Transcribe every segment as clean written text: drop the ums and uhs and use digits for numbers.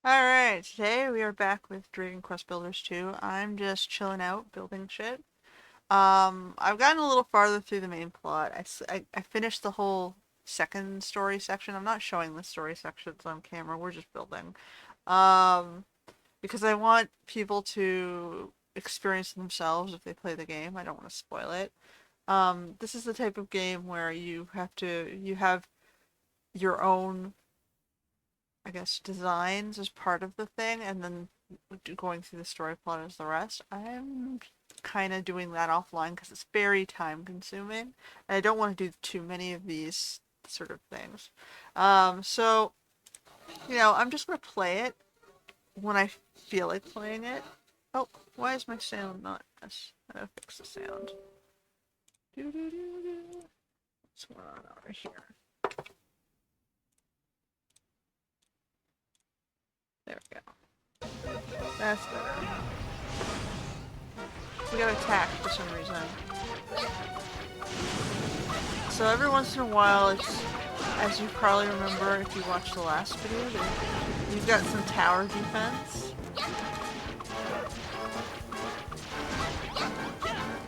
Alright, today we are back with Dragon Quest Builders 2. I'm just chilling out, building shit. I've gotten a little farther through the main plot. I finished the whole second story section. I'm not showing the story sections on camera, we're just building. Um, because I want people to experience it themselves if they play the game. I don't want to spoil it. This is the type of game where you have your own, I guess, designs as part of the thing, and then going through the story plot as the rest. I'm kind of doing that offline because it's very time consuming, and I don't want to do too many of these sort of things. So, I'm just going to play it when I feel like playing it. Oh, why is my sound not this? I gotta fix the sound. What's going on over here? There we go. That's better. We got attacked for some reason. So every once in a while, as you probably remember if you watched the last video, you've got some tower defense.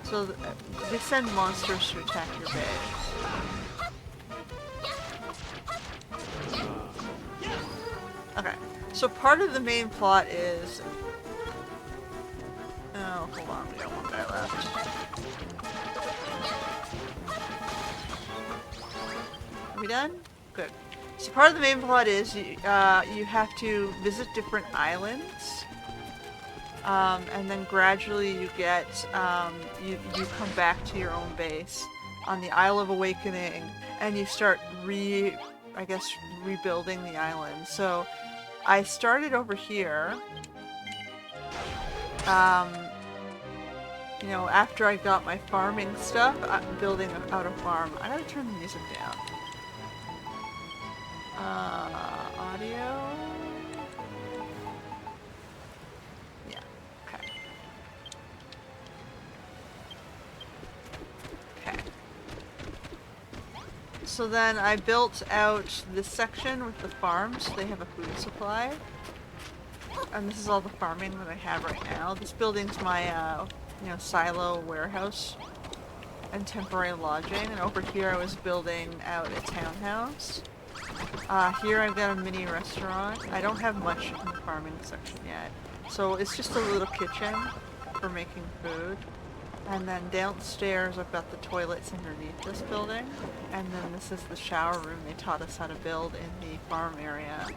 So they send monsters to attack your base. Okay, so part of the main plot is... Oh, hold on, we got one guy left. Are we done? Good. So part of the main plot is you have to visit different islands, and then gradually you get you come back to your own base on the Isle of Awakening, and you start rebuilding the island. So I started over here. After I got my farming stuff, I'm building out a farm. I gotta turn the music down. Audio? Yeah, okay. Okay. So then I built out this section with the farms. They have a food supply. And this is all the farming that I have right now. This building's my, silo warehouse and temporary lodging. And over here I was building out a townhouse. Here I've got a mini restaurant. I don't have much in the farming section yet. So it's just a little kitchen for making food. And then downstairs I've got the toilets underneath this building. And then this is the shower room they taught us how to build in the farm area.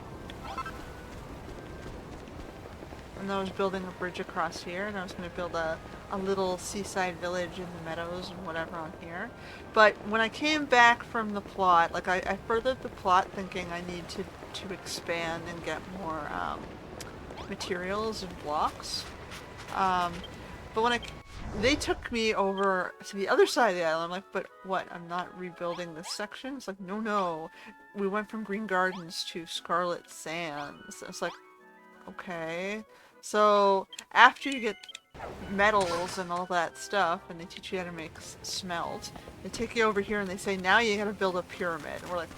And I was building a bridge across here, and I was going to build a little seaside village in the meadows and whatever on here. But when I came back from the plot, like I furthered the plot thinking I need to expand and get more materials and blocks. But they took me over to the other side of the island. I'm like, but what? I'm not rebuilding this section? It's like, no. We went from Green Gardens to Scarlet Sands. It's like, okay. So after you get metals and all that stuff, and they teach you how to make smelt, they take you over here and they say, now you gotta build a pyramid. And we're like,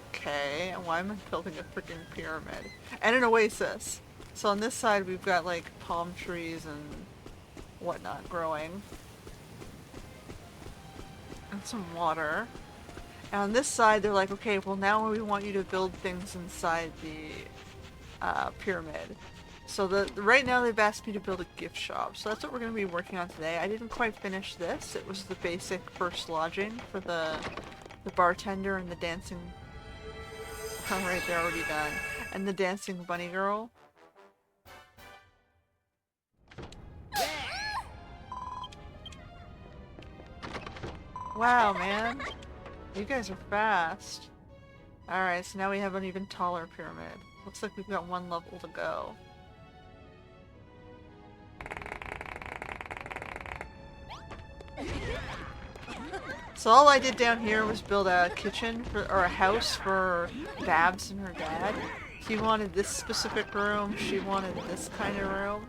okay, and why am I building a freaking pyramid? And an oasis. So on this side we've got like palm trees and whatnot growing. And some water. And on this side they're like, okay, well now we want you to build things inside the pyramid. So right now they've asked me to build a gift shop. So that's what we're going to be working on today. I didn't quite finish this. It was the basic first lodging for the bartender and the dancing... Alright, they're already done. And the dancing bunny girl. Wow, man. You guys are fast. Alright, so now we have an even taller pyramid. Looks like we've got one level to go. So all I did down here was build a kitchen or a house for Babs and her dad. He wanted this specific room, she wanted this kind of room.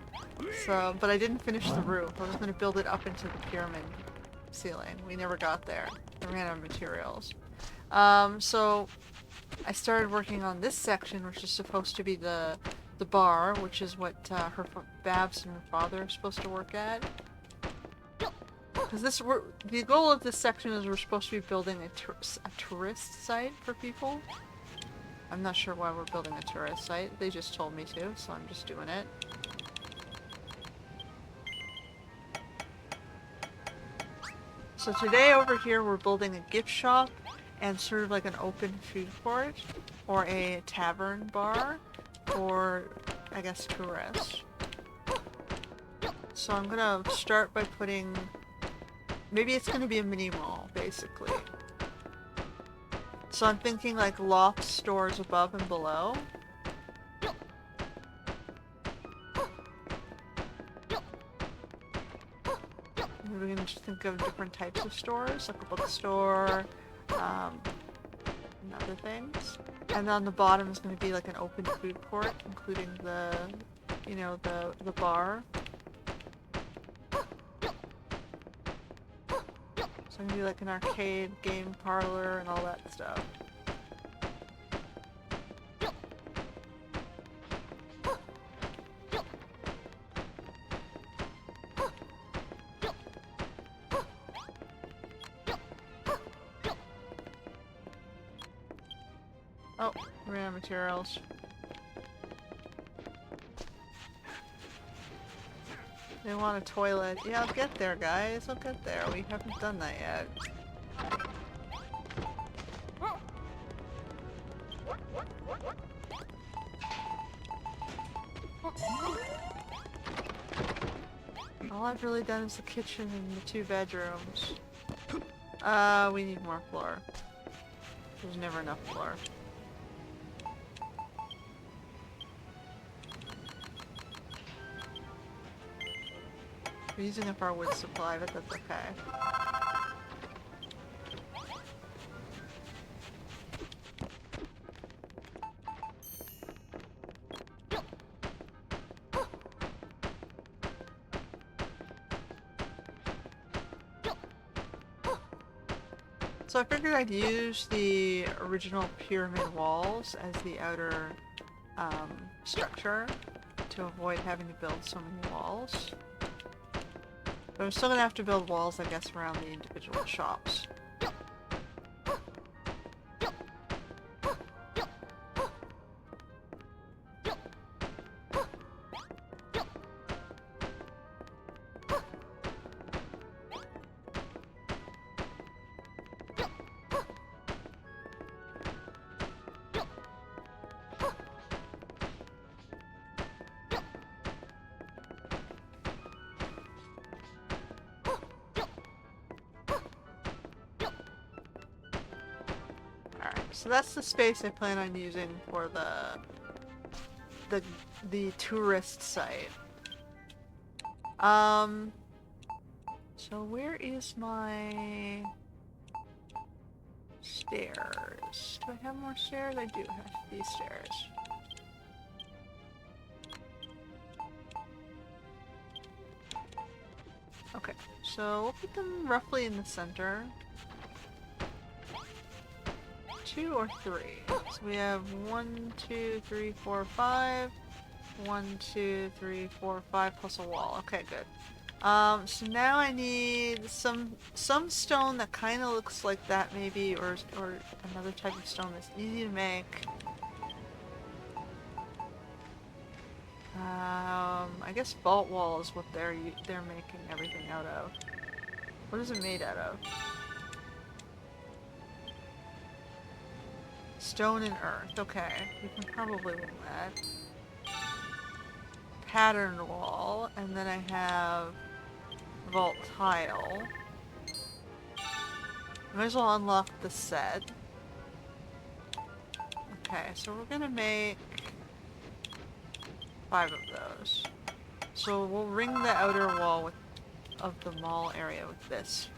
So, but I didn't finish the roof. I was going to build it up into the pyramid ceiling. We never got there. I ran out of materials. So I started working on this section, which is supposed to be the the bar, which is what Babs and her father are supposed to work at. Because the goal of this section is we're supposed to be building a tourist site for people. I'm not sure why we're building a tourist site. They just told me to, so I'm just doing it. So today over here we're building a gift shop and sort of like an open food court or a tavern bar for, I guess, tourists. So I'm gonna start by putting... Maybe it's gonna be a mini mall, basically. So I'm thinking like loft stores above and below. We can just think of different types of stores, like a bookstore, and other things. And on the bottom is going to be like an open food court, including the, you know, the bar. So I'm going to be like an arcade, game parlor, and all that stuff. Oh, we're out of materials. They want a toilet. Yeah, I'll get there, guys. I'll get there. We haven't done that yet. All I've really done is the kitchen and the 2 bedrooms. We need more floor. There's never enough floor. We're using up our wood supply, but that's okay. So I figured I'd use the original pyramid walls as the outer structure to avoid having to build so many walls. But I'm still gonna have to build walls, I guess, around the individual shops. So that's the space I plan on using for the tourist site. So where is my stairs? Do I have more stairs? I do have these stairs. Okay, so we'll put them roughly in the center. 2 or 3. So we have 1, 2, 3, 4, 5. 1, 2, 3, 4, 5 plus a wall. Okay, good. So now I need some stone that kind of looks like that maybe, or another type of stone that's easy to make. I guess vault wall is what they're making everything out of. What is it made out of? Stone and earth. Okay, we can probably win that. Pattern wall, and then I have vault tile. Might as well unlock the set. Okay, so we're gonna make 5 of those. So we'll ring the outer wall of the mall area with this.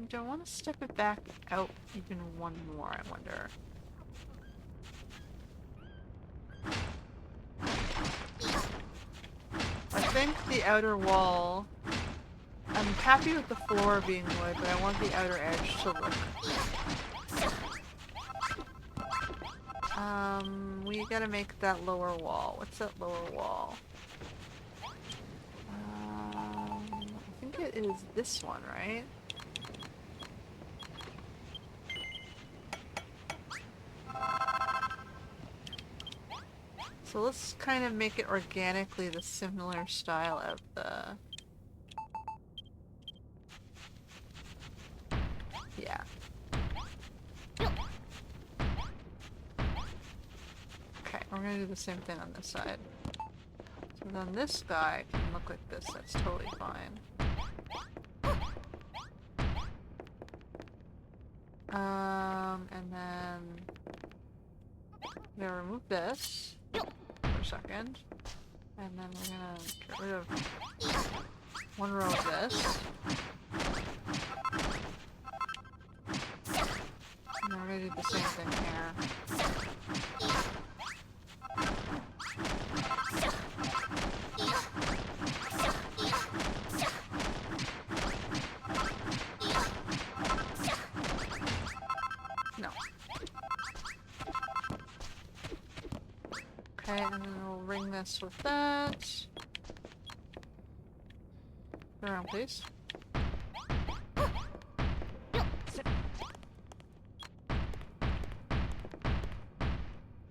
Do I want to step it back out even one more, I wonder? think the outer wall... I'm happy with the floor being wood, but I want the outer edge to look... we gotta make that lower wall. What's that lower wall? I think it is this one, right? So let's kind of make it organically the similar style of the... Yeah. Okay, we're gonna do the same thing on this side. So then this guy can look like this, that's totally fine. And then we're gonna remove this for a second. And then we're gonna get rid of one row of this. And then we're gonna do the same thing here. No. Okay, and then we'll ring this with that. Turn around, please.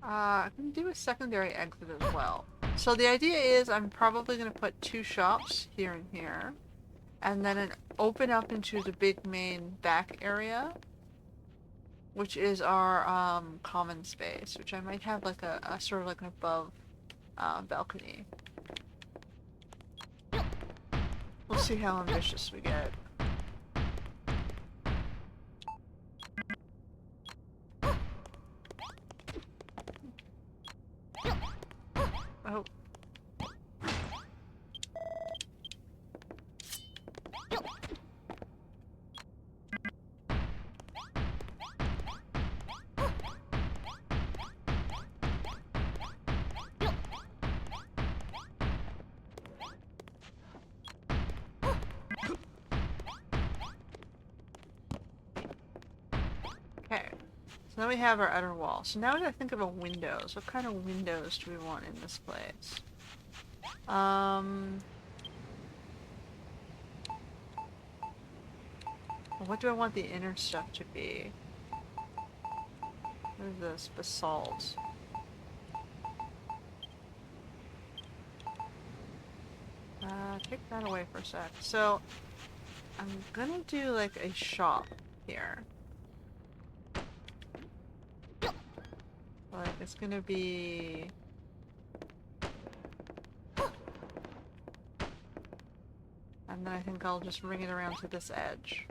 I can do a secondary exit as well. So the idea is I'm probably going to put 2 shops here and here, and then open up into the big main back area, which is our common space, which I might have like a sort of like an above balcony. We'll see how ambitious we get. Oh. Okay, so now we have our outer wall. So now we gotta think about windows. What kind of windows do we want in this place? What do I want the inner stuff to be? What is this? Basalt. Take that away for a sec. So, I'm gonna do like a shop here. Like, it's gonna be... And then I think I'll just ring it around to this edge.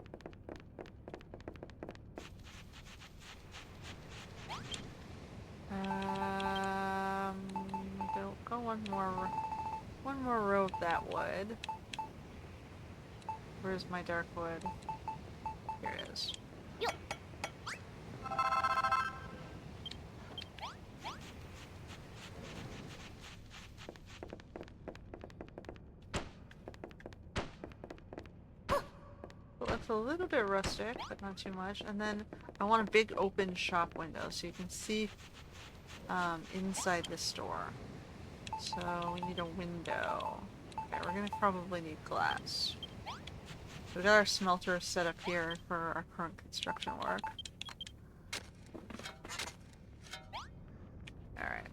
Go one more row of that wood. Where's my dark wood? Here it is. A little bit rustic, but not too much. And then I want a big open shop window so you can see inside the store. So we need a window. Okay, we're gonna probably need glass. We got our smelter set up here for our current construction work. Alright.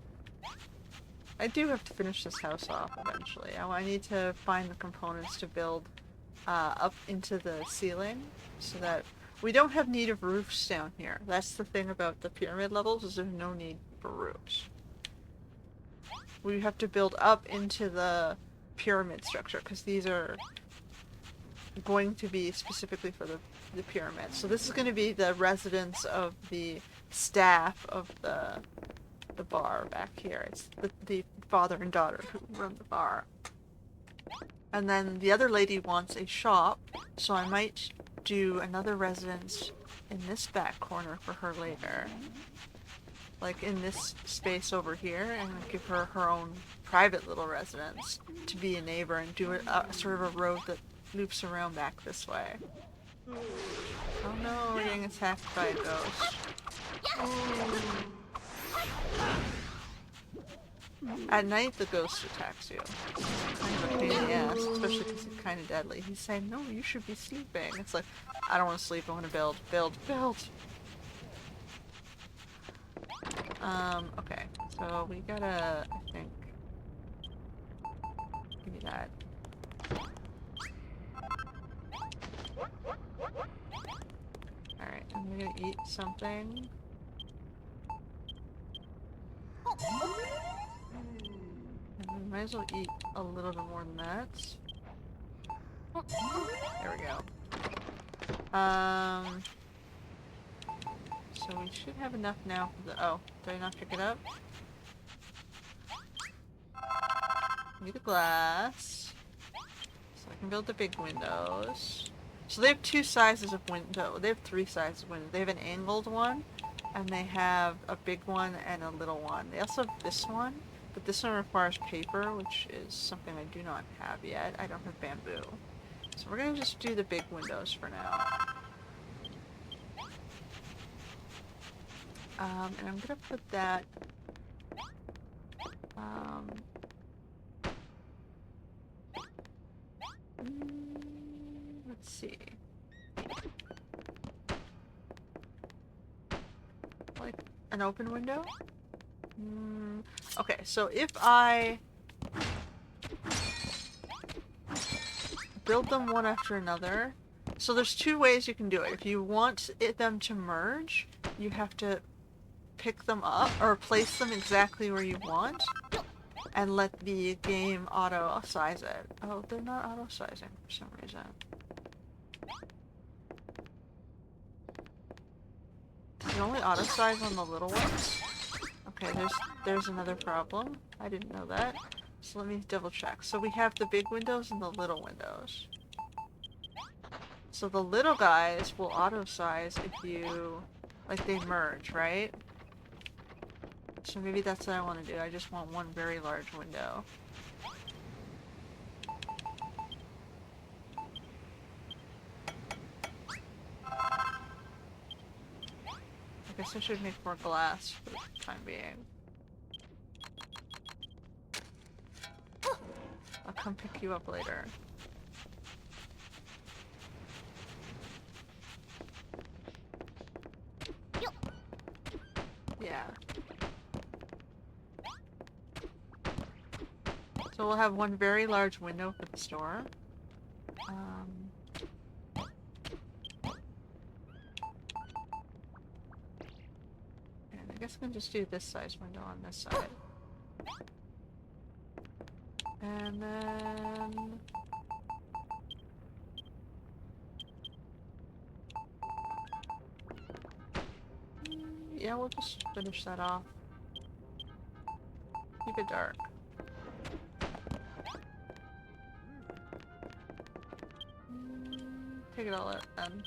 I do have to finish this house off eventually. I need to find the components to build up into the ceiling so that we don't have need of roofs down here. That's the thing about the pyramid levels, is there's no need for roofs. We have to build up into the pyramid structure because these are going to be specifically for the pyramid. So this is going to be the residence of the staff of the bar back here. It's the father and daughter who run the bar. And then the other lady wants a shop, so I might do another residence in this back corner for her later. like in this space over here, and give her her own private little residence to be a neighbor and do a sort of a road that loops around back this way. Oh no, we're getting attacked by a ghost. At night, the ghost attacks you. It's kind of a pain in the ass, especially because he's kind of deadly. He's saying, no, you should be sleeping. It's like, I don't want to sleep, I want to build, build, build! Okay. So we gotta, I think... Give me that. Alright, and we're gonna eat something. And we might as well eat a little bit more than that. There we go. So we should have enough now for the- oh, did I not pick it up? Need a glass. So I can build the big windows. So they have two sizes of window. They have three sizes of window. They have an angled one, and they have a big one and a little one. They also have this one, but this one requires paper, which is something I do not have yet. I don't have bamboo. So we're gonna just do the big windows for now. And I'm gonna put that, let's see. Like an open window? Okay, so if I build them one after another, so there's two ways you can do it. If you want them to merge, you have to pick them up or place them exactly where you want and let the game auto size it. Oh, they're not auto sizing for some reason. Does it only auto size on the little ones? Okay, there's another problem. I didn't know that. So let me double check. So we have the big windows and the little windows. So the little guys will auto size if you, like, they merge, right? So maybe that's what I want to do. I just want one very large window. I guess I should make more glass for the time being. I'll come pick you up later. Yeah. So we'll have one very large window for the store. And I guess I'm gonna just do this size window on this side. And then... yeah, we'll just finish that off. Keep it dark. Take it all out then.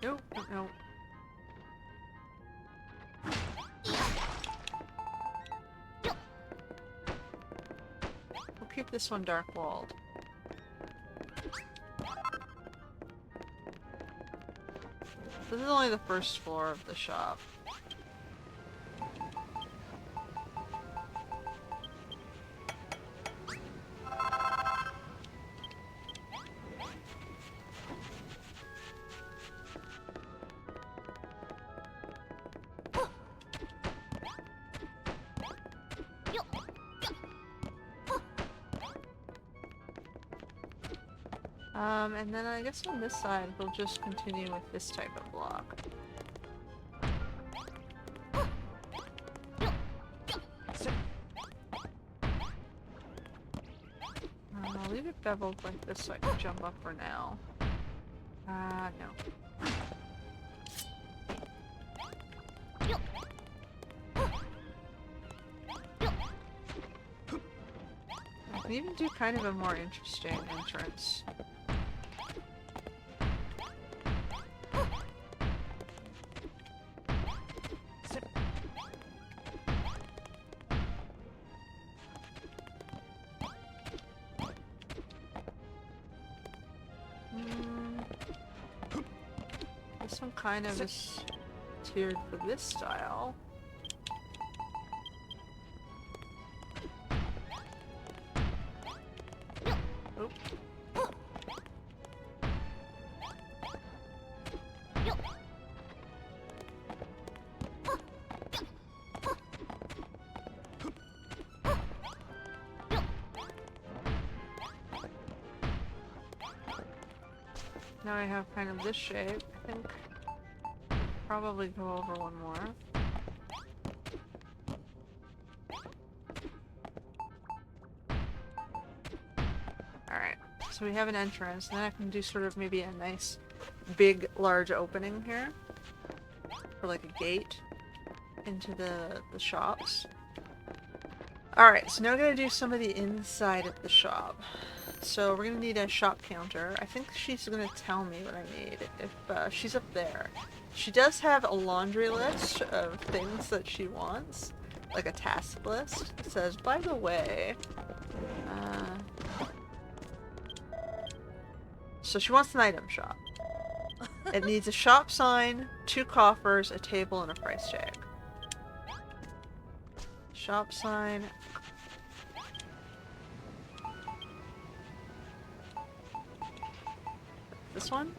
Nope, nope. We'll keep this one dark walled. This is only the first floor of the shop. And then I guess on this side we'll just continue with this type of block. I'll leave it beveled like this so I can jump up for now. No. I can even do kind of a more interesting entrance. This one kind of is tiered for this style. Oop. Now I have kind of this shape. I think probably go over one more. Alright, so we have an entrance, and then I can do sort of maybe a nice big large opening here. Or like a gate into the shops. Alright, so now we're gonna do some of the inside of the shop. So we're gonna need a shop counter. I think she's gonna tell me what I need if she's up there. She does have a laundry list of things that she wants, like a task list. It says, by the way, so she wants an item shop. It needs a shop sign, 2 coffers, a table, and a price tag. Shop sign. This one?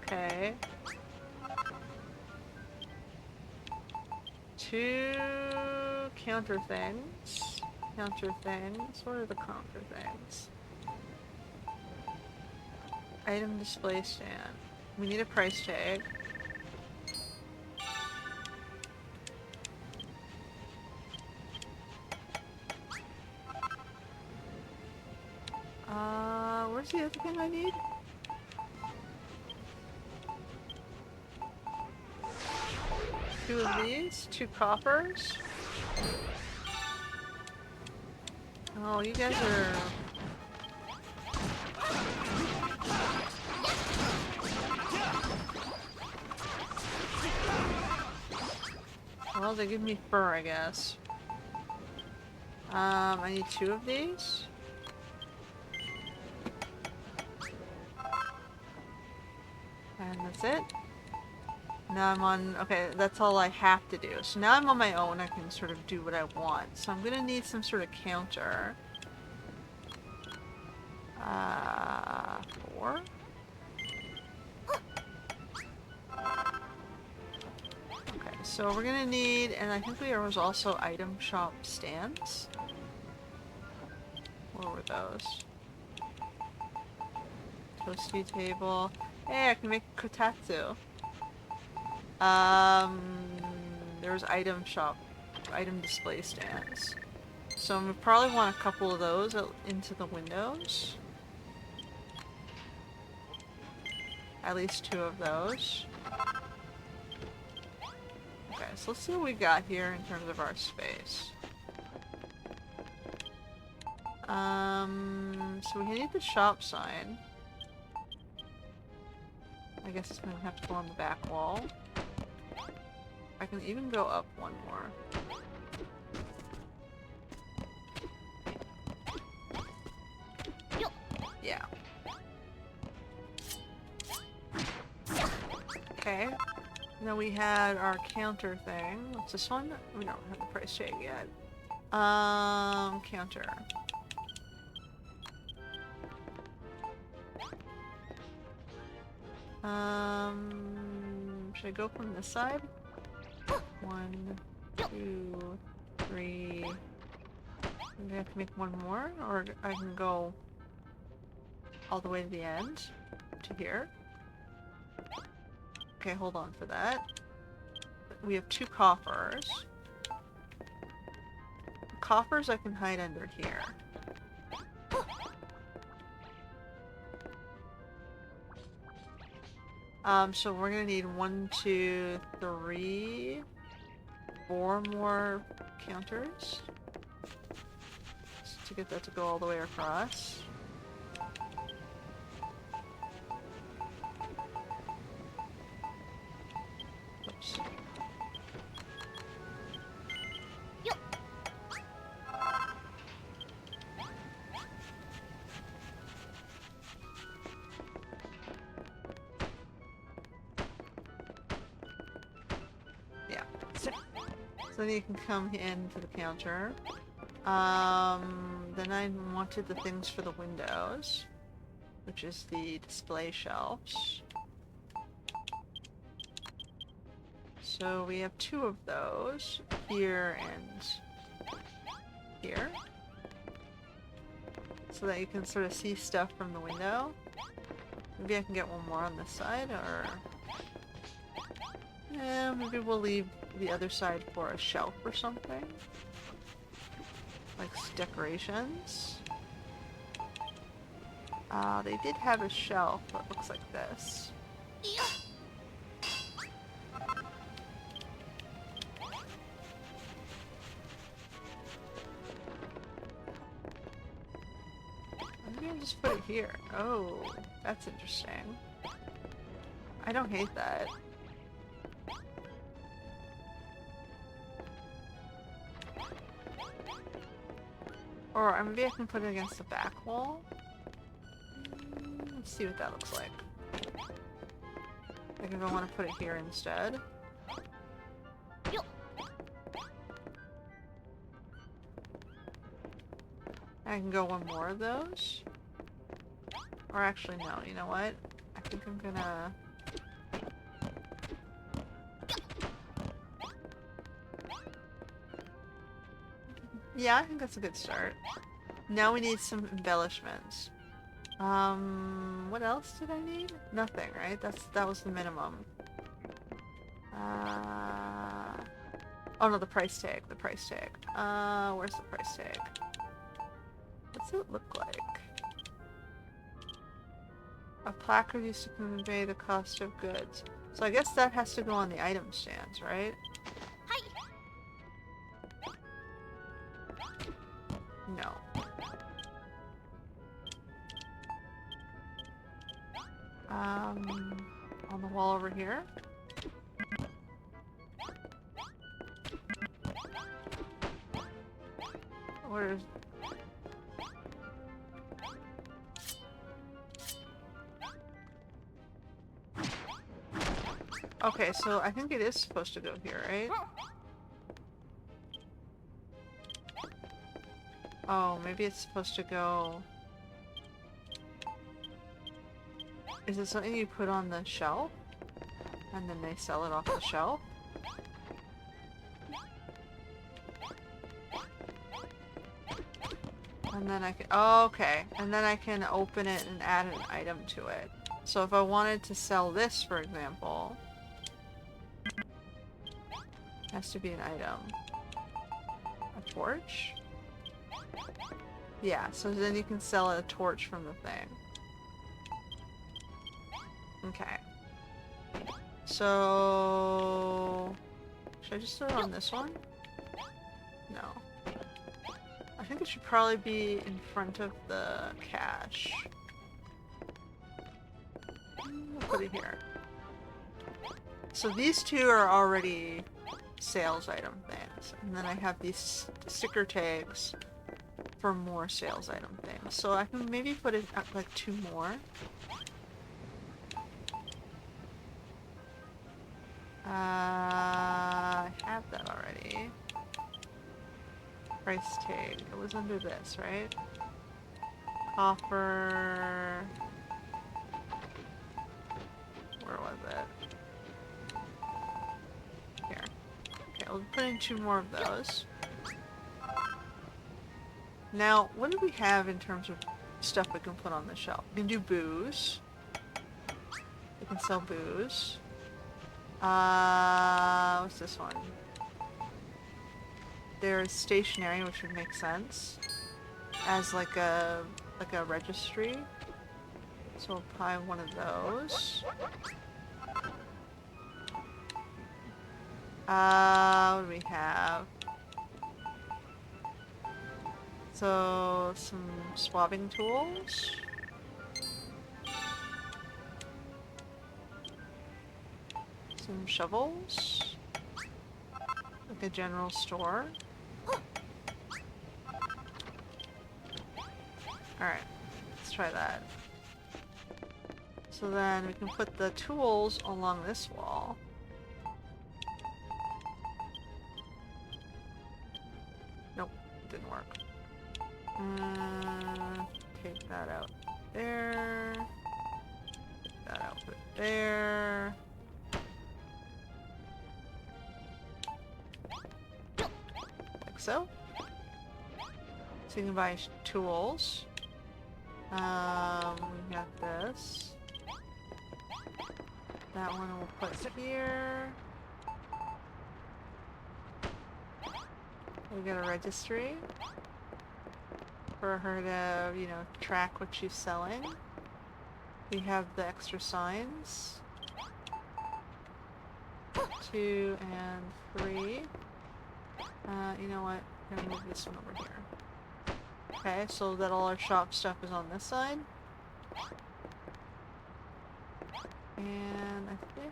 Okay. 2 counter things. Counter things. What are the counter things? Item display stand. We need a price tag. Where's the other thing I need? Two of these, 2 coffers. Oh, you guys are... Well, they give me fur, I guess. I need 2 of these. And that's it. Now I'm on... Okay, that's all I have to do. So now I'm on my own. I can sort of do what I want. So I'm gonna need some sort of counter. 4? Okay, so we're gonna need... And I think there was also item shop stands. Where were those? Toasty table. Hey, I can make a kotatsu. There's item shop, item display stands. So we probably want a couple of those into the windows. At least 2 of those. Okay, so let's see what we got here in terms of our space. So we need the shop sign. I guess it's gonna have to go on the back wall. I can even go up one more. Yeah. Okay. Then we had our counter thing. What's this one? We don't have the price tag yet. Counter. Should I go from this side? 1, 2, 3. I'm gonna have to make one more, or I can go all the way to the end, to here. Okay, hold on for that. We have 2 coffers. Coffers I can hide under here. So we're gonna need 1, 2, 3, 4 more counters to get that to go all the way across. Oops. So then you can come in to the counter. Then I wanted the things for the windows, which is the display shelves. So we have 2 of those, here and here. So that you can sort of see stuff from the window. Maybe I can get one more on this side, or... yeah, maybe we'll leave the other side for a shelf or something. Like decorations. They did have a shelf that looks like this. Maybe I'll just put it here. Oh, that's interesting. I don't hate that. Or maybe I can put it against the back wall. Let's see what that looks like. Like if I want to put it here instead. I can go one more of those. Or actually, no, you know what? I think I'm gonna... yeah, I think that's a good start. Now we need some embellishments. What else did I need? Nothing, right? That was the minimum. Oh no, the price tag, the price tag. Where's the price tag? What's it look like? A placard used to convey the cost of goods. So I guess that has to go on the item stands, right? No. On the wall over here. Where's... okay, so I think it is supposed to go here, right? Oh, maybe it's supposed to go... is it something you put on the shelf? And then they sell it off the shelf? And then I can... oh, okay. And then I can open it and add an item to it. So if I wanted to sell this, for example... it has to be an item. A torch? Yeah, so then you can sell a torch from the thing. Okay. So... should I just throw it on this one? No. I think it should probably be in front of the cash. I'll put it here. So these 2 are already sales item things. And then I have these sticker tags for more sales item things. So I can maybe put it at like 2 more. I have that already. Price tag. It was under this, right? Offer... where was it? Here. Okay, I'll put in 2 more of those. Now, what do we have in terms of stuff we can put on the shelf? We can do booze. We can sell booze. What's this one? There's stationery, which would make sense as like a registry. So we'll buy one of those. What do we have? So some swabbing tools. Some shovels. Like a general store. Alright, let's try that. So then we can put the tools along this wall. Take that out there. Take that out, put it there. Like so. So you can buy tools. We got this. That one we'll put here. We got a registry for her to, you know, track what she's selling. We have the extra signs. 2 and 3. You know what? I'm gonna move this one over here. Okay, so that all our shop stuff is on this side. And I think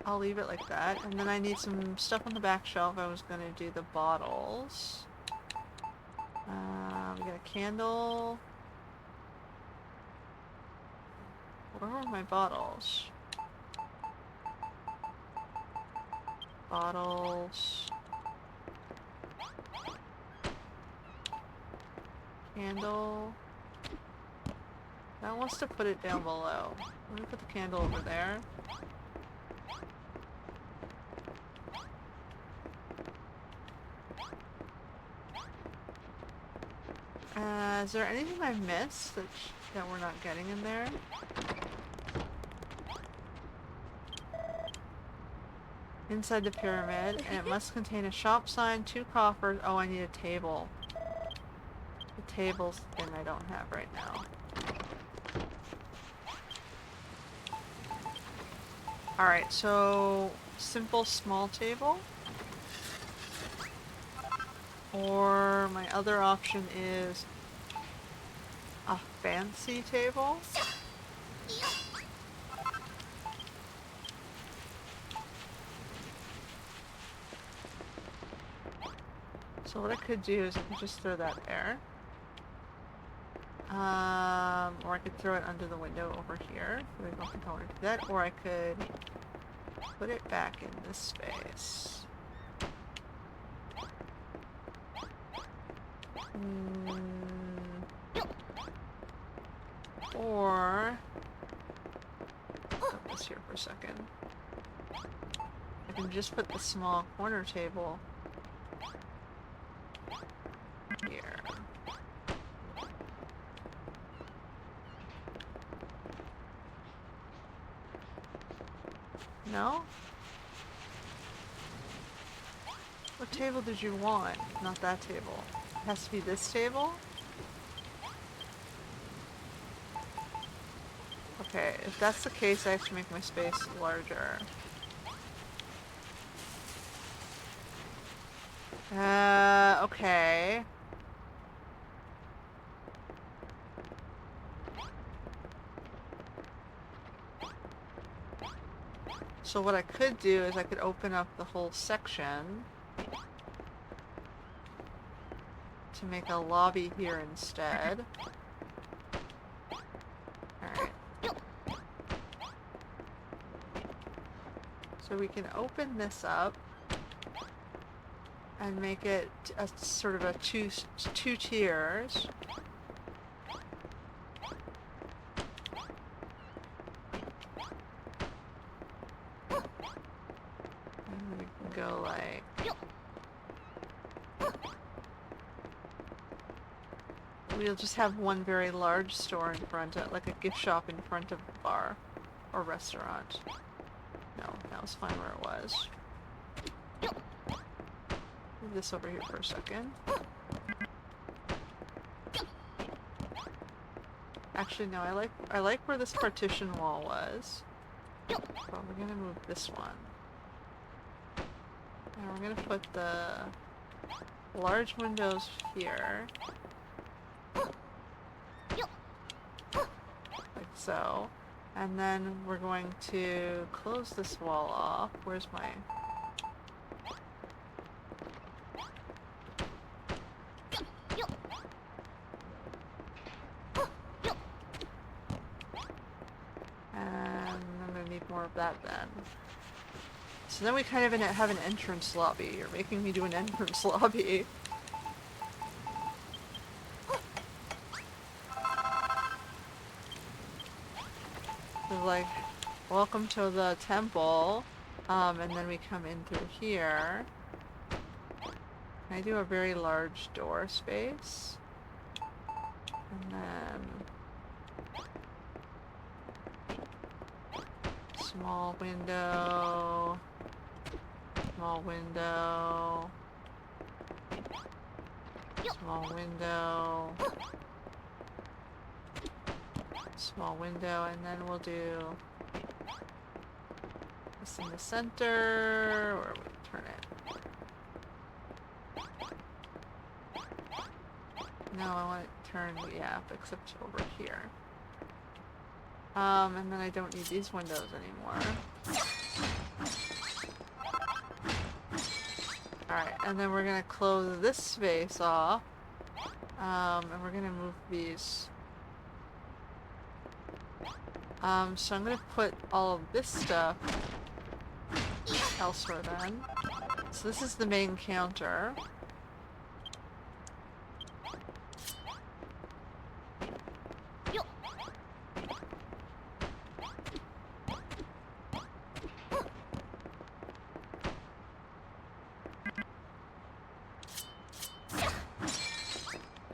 I'll leave it like that. And then I need some stuff on the back shelf. I was gonna do the bottles. We got a candle. Where are my bottles? Bottles. Candle. That wants to put it down below. Let me put the candle over there. Is there anything I missed that we're not getting in there? Inside the pyramid, and it must contain a shop sign, 2 coffers. Oh, I need a table. The table's the thing I don't have right now. Alright, so simple small table. Or my other option is a fancy table. So what I could do is I could just throw that there. Or I could throw it under the window over here. I don't think I want to do that. Or I could put it back in this space. Or put this here for a second. I can just put the small corner table here. No? What table did you want? Not that table. It has to be this table? Okay, if that's the case, I have to make my space larger. Okay. So what I could do is I could open up the whole section to make a lobby here instead. Alright. So we can open this up and make it a sort of a two tiers. And we can go like... We'll just have one very large store in front of, like a gift shop in front of the bar or restaurant. No, that was fine where it was. Move this over here for a second. Actually, no, I like where this partition wall was. But we're gonna move this one. And we're gonna put the large windows here. Like so. And then we're going to close this wall off. Where's my... And I'm gonna need more of that then. So then we kind of have an entrance lobby. You're making me do an entrance lobby. It's like, welcome to the temple. And then we come in through here. Can I do a very large door space? And then small window, small window, small window, small window, and then we'll do this in the center, or we turn it. No, I want it turned, yeah, except over here. And then I don't need these windows anymore. Alright, and then we're gonna close this space off. And we're gonna move these. So I'm gonna put all of this stuff elsewhere then. So this is the main counter.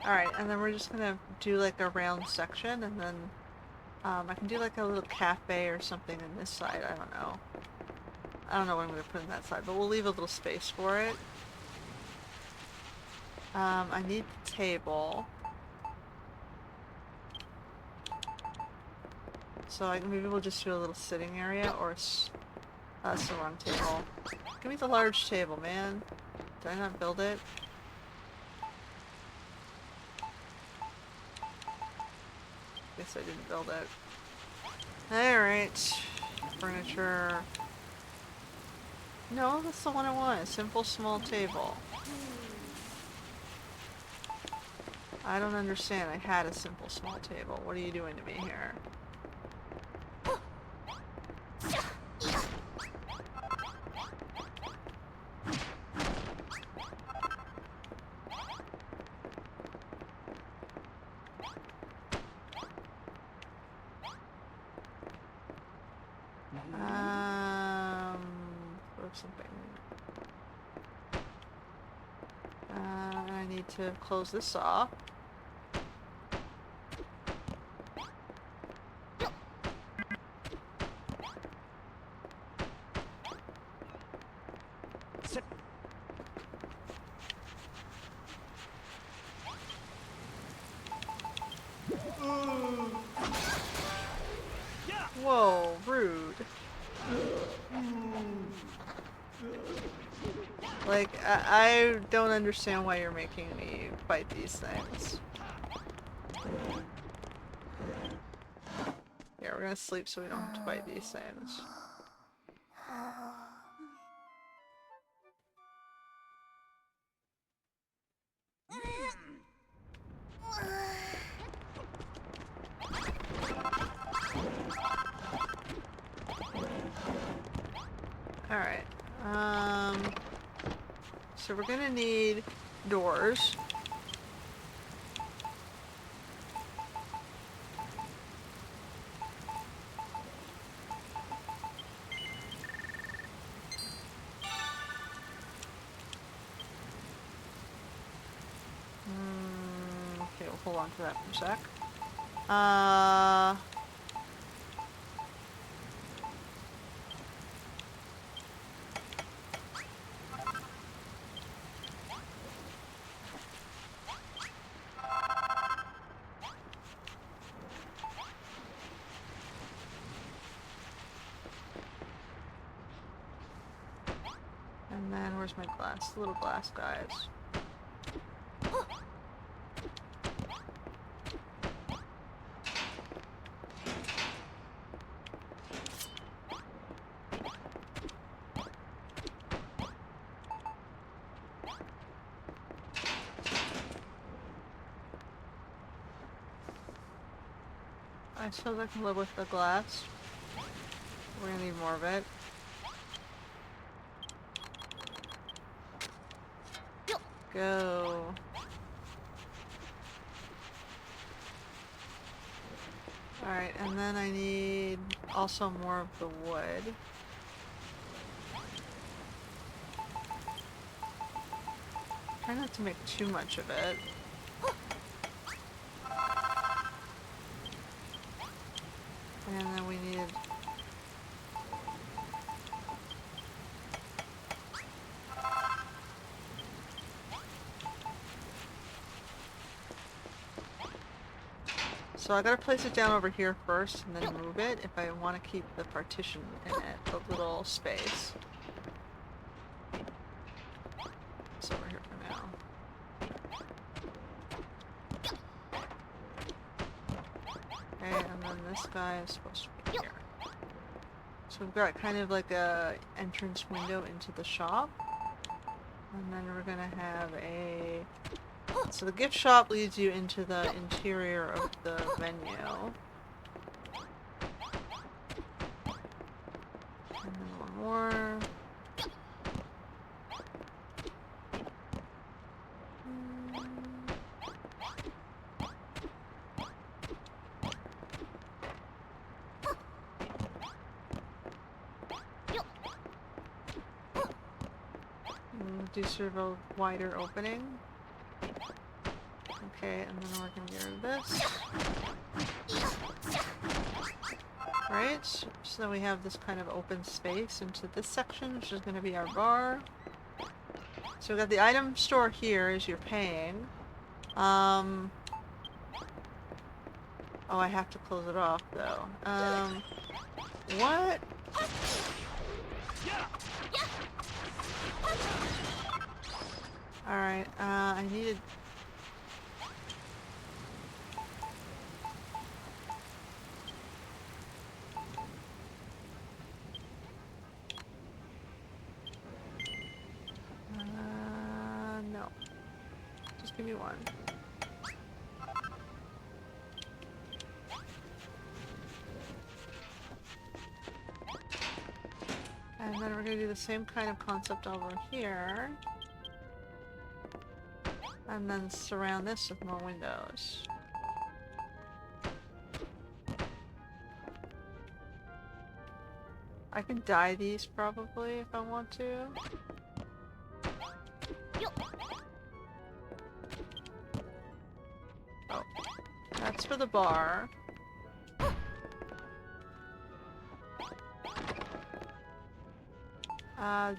Alright, and then we're just gonna do like a round section, and then I can do like a little cafe or something on this side, I don't know. I don't know what I'm gonna put in that side, but we'll leave a little space for it. I need the table. So maybe we'll just do a little sitting area, or that's the wrong table. Give me the large table, man. Did I not build it? Guess I didn't build it. Alright. Furniture. No, that's the one I want. A simple small table. I don't understand. I had a simple small table. What are you doing to me here? Something. I need to close this off. Whoa, rude. Like, I don't understand why you're making me fight these things. Yeah, we're gonna sleep so we don't have to fight these things. Alright, so we're gonna need doors. Okay, we'll hold on to that for a sec. And then where's my glass? The little glass guys. I suppose I can live with the glass. We're gonna need more of it. Go. Alright, and then I need also more of the wood. Try not to make too much of it. And then we need... So I gotta place it down over here first and then move it if I want to keep the partition in it, the little space. It's over here for now. Okay, and then this guy is supposed to be here. So we've got kind of like a entrance window into the shop. And then we're gonna have a... So the gift shop leads you into the interior of the venue. And then one more. Do sort of a wider opening. Okay, and then we're gonna get rid of this. Right, so we have this kind of open space into this section, which is gonna be our bar. So we've got the item store here as you're paying. Oh, I have to close it off though. What? Alright, I needed... no. Just give me one. And then we're gonna do the same kind of concept over here. And then surround this with more windows. I can dye these probably if I want to. Oh, that's for the bar.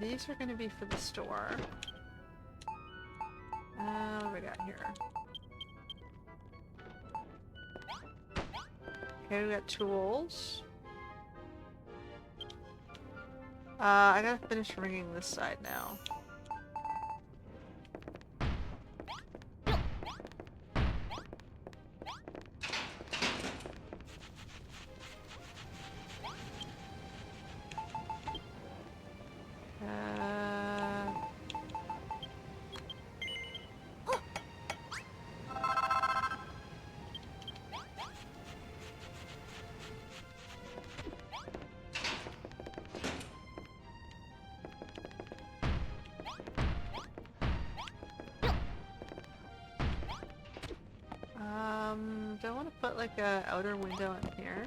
These are gonna be for the store. What do we got here? Okay, we got tools. I gotta finish ringing this side now. Do I want to put like a outer window in here?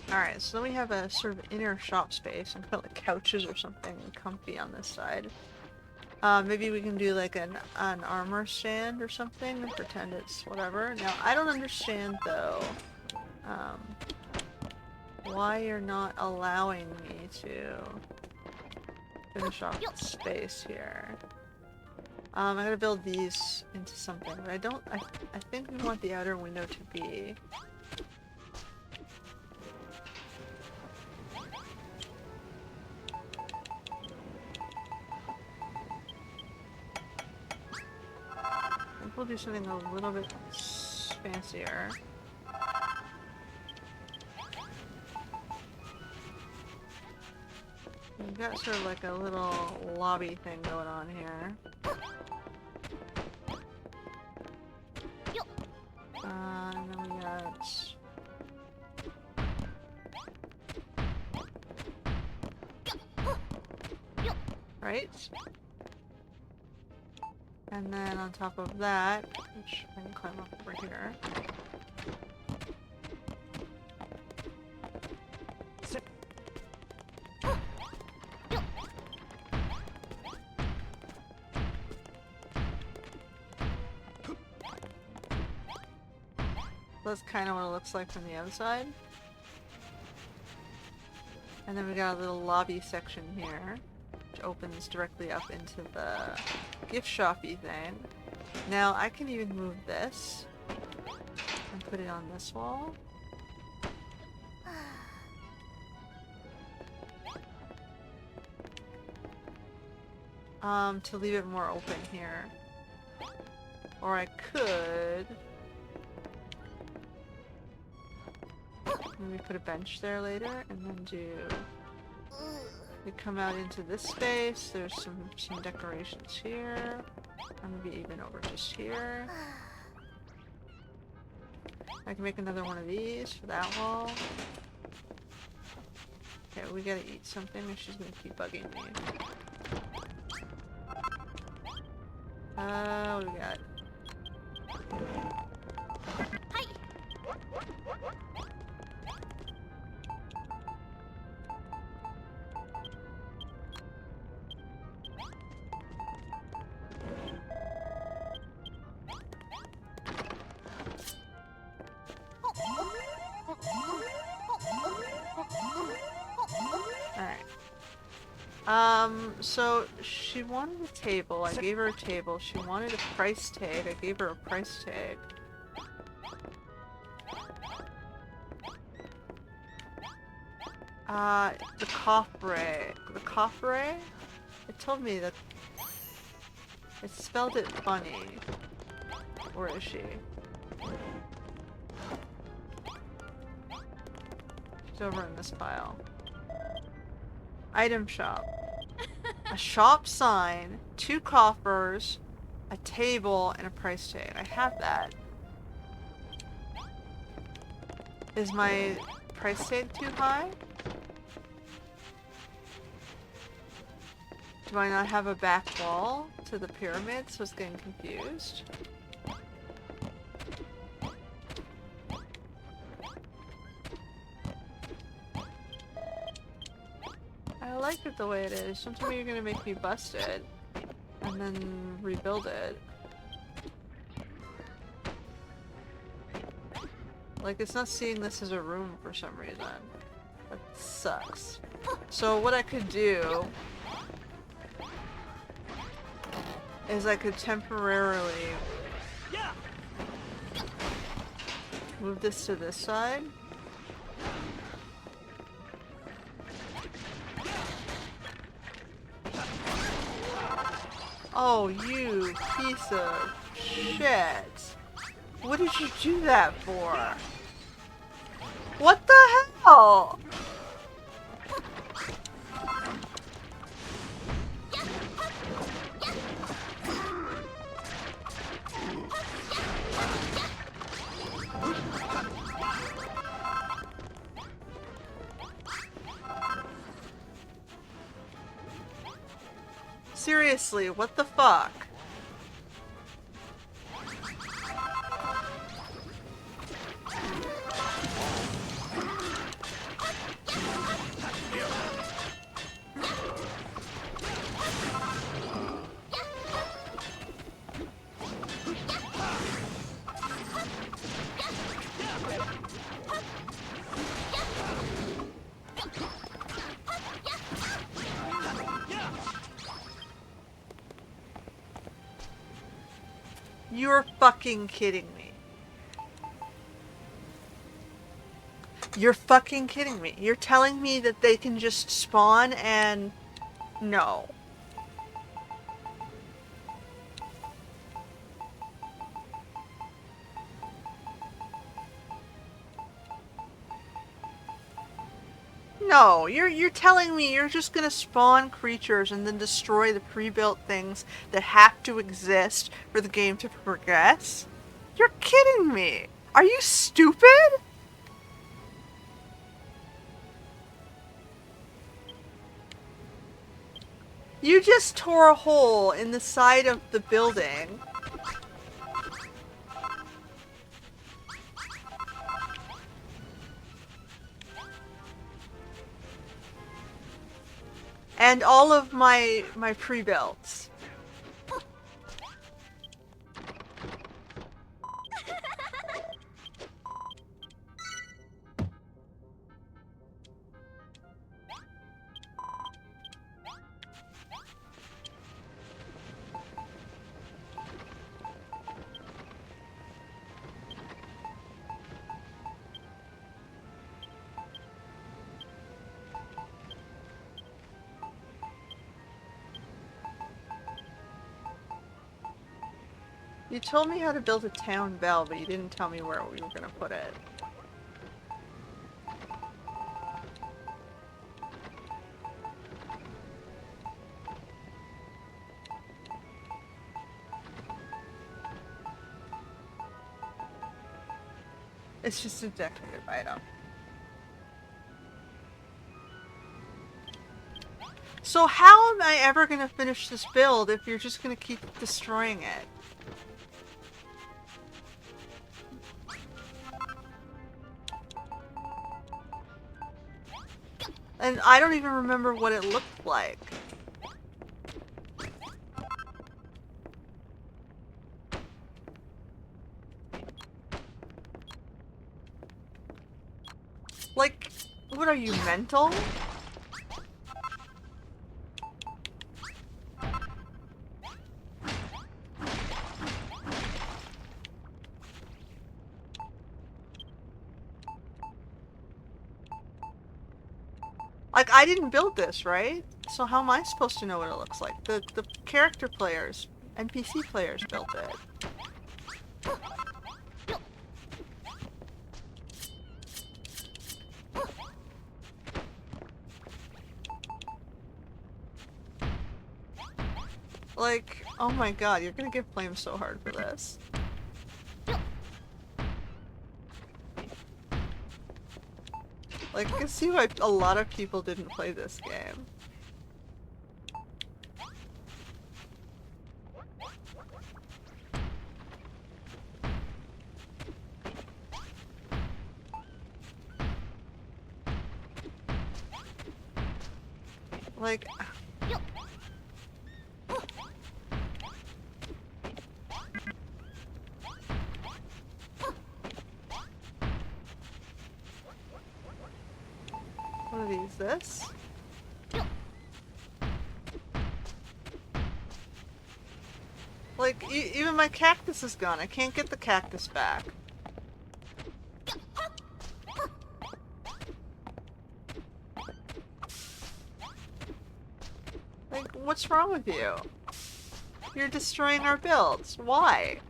Alright, so then we have a sort of inner shop space and put like couches or something comfy on this side. Maybe we can do like an armor stand or something and pretend it's whatever. Now, I don't understand though, why you're not allowing me to finish off the space here. I gotta build these into something, but I think we want the outer window to be... We'll do something a little bit fancier. We've got sort of like a little lobby thing going on here. And then we got... Right? And then on top of that, which I can climb up over here. That's kind of what it looks like from the outside. And then we got a little lobby section here, which opens directly up into the gift shoppy thing. Now I can even move this and put it on this wall. To leave it more open here. Or I could maybe put a bench there later and then do... We come out into this space, there's some decorations here. And maybe even over just here. I can make another one of these for that wall. Okay, we gotta eat something or she's gonna keep bugging me. What do we got? So she wanted a table. I gave her a table. She wanted a price tag. I gave her a price tag. The coffre. The coffre? It told me that it spelled it funny. Where is she? She's over in this pile. Item shop. A shop sign, 2 coffers, a table, and a price tag. I have that. Is my price tag too high? Do I not have a back wall to the pyramid, so it's getting confused? I like it the way it is. Don't tell me you're gonna make me bust it and then rebuild it. Like, it's not seeing this as a room for some reason. That sucks. So what I could do is I could temporarily move this to this side. Oh, you piece of shit. What did you do that for? What the hell? Seriously, what the fuck? You're fucking kidding me. You're fucking kidding me. You're telling me that they can just spawn and... No. No, you're telling me you're just gonna spawn creatures and then destroy the pre-built things that have to exist for the game to progress? You're kidding me! Are you stupid? You just tore a hole in the side of the building. And all of my pre-builts. You told me how to build a town bell, but you didn't tell me where we were gonna put it. It's just a decorative item. So how am I ever gonna finish this build if you're just gonna keep destroying it? And I don't even remember what it looked like. Like, what are you, mental? Like, I didn't build this, right? So how am I supposed to know what it looks like? The character players, NPC players built it. Like, oh my god, you're gonna get flamed so hard for this. Like, I can see why a lot of people didn't play this game. Like... What are these? This? Like, even my cactus is gone. I can't get the cactus back. Like, what's wrong with you? You're destroying our builds. Why?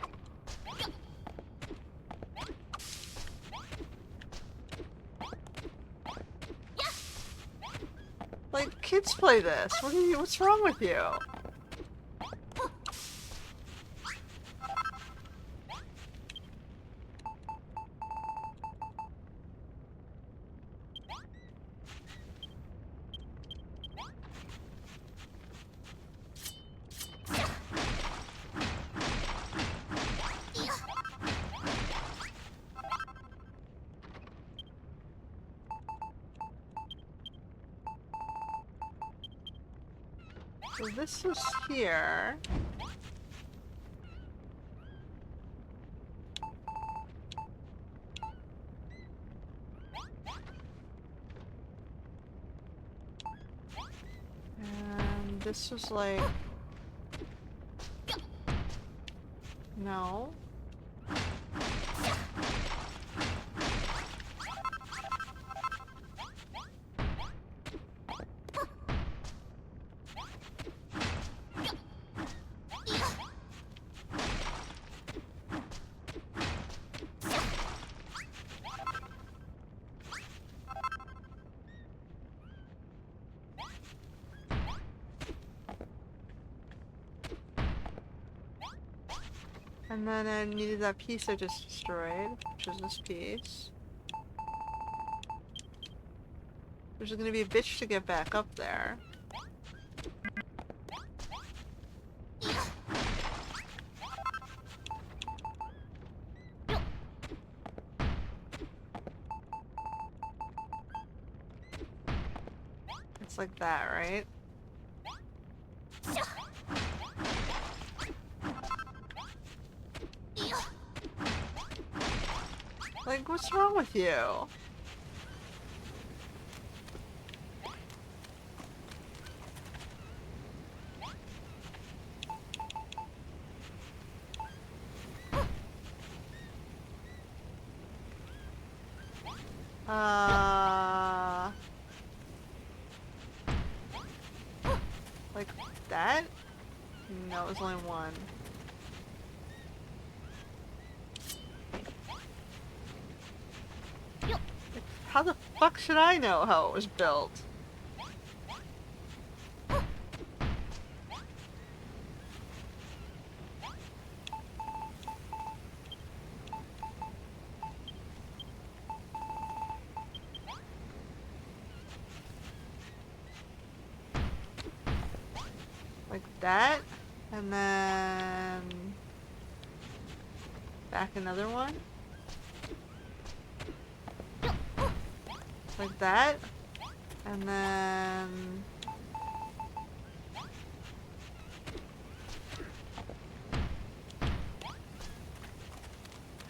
Like, kids play this. What's wrong with you? So this was here. And this was like... No. And then I needed that piece I just destroyed, which is this piece. There's gonna be a bitch to get back up there. It's like that, right? Like, what's wrong with you? Like that? No, it was only one. Like, how the fuck should I know how it was built? Like that? And then... back another one? Like that? And then...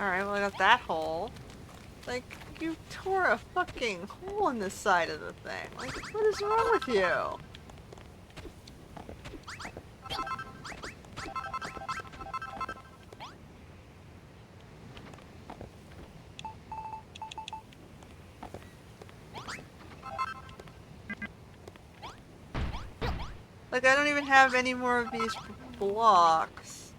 Alright, well I got that hole. Like, you tore a fucking hole in the side of the thing. Like, what is wrong with you? Like, I don't even have any more of these blocks.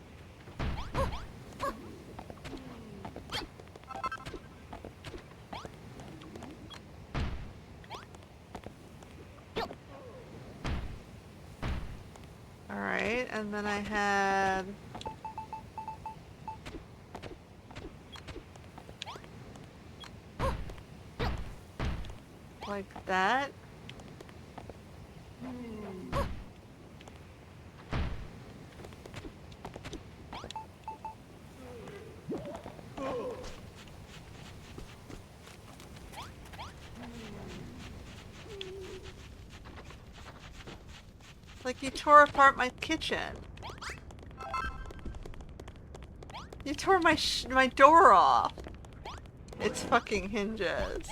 Alright, and then I had... like that. Like, you tore apart my kitchen. You tore my door off. Its fucking hinges.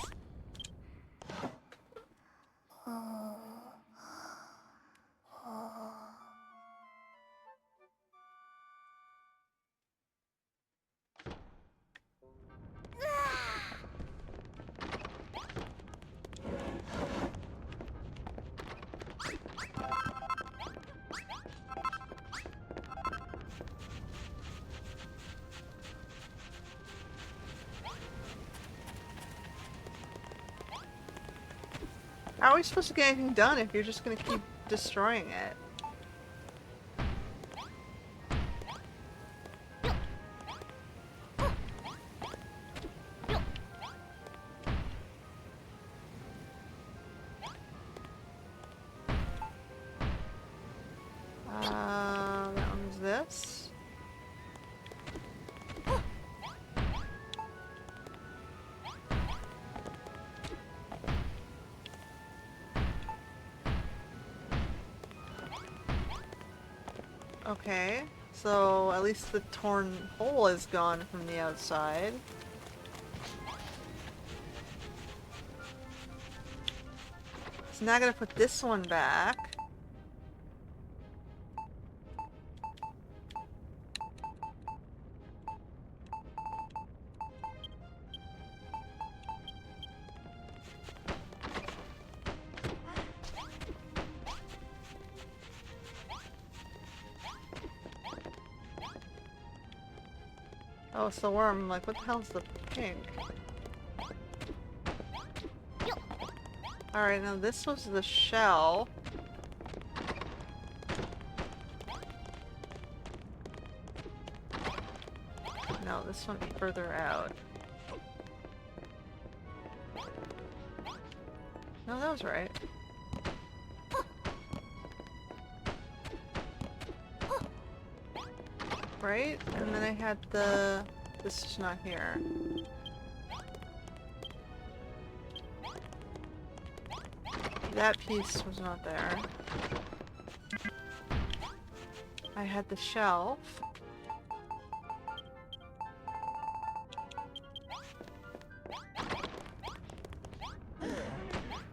How are we supposed to get anything done if you're just gonna keep destroying it? That one's this. Okay, so at least the torn hole is gone from the outside. So now I gotta put this one back. Oh, it's the worm. I'm like, what the hell's the pink? Alright, now this was the shell. No, this one further out. No, that was right. Right? And then I had the... This is not here. That piece was not there. I had the shelf.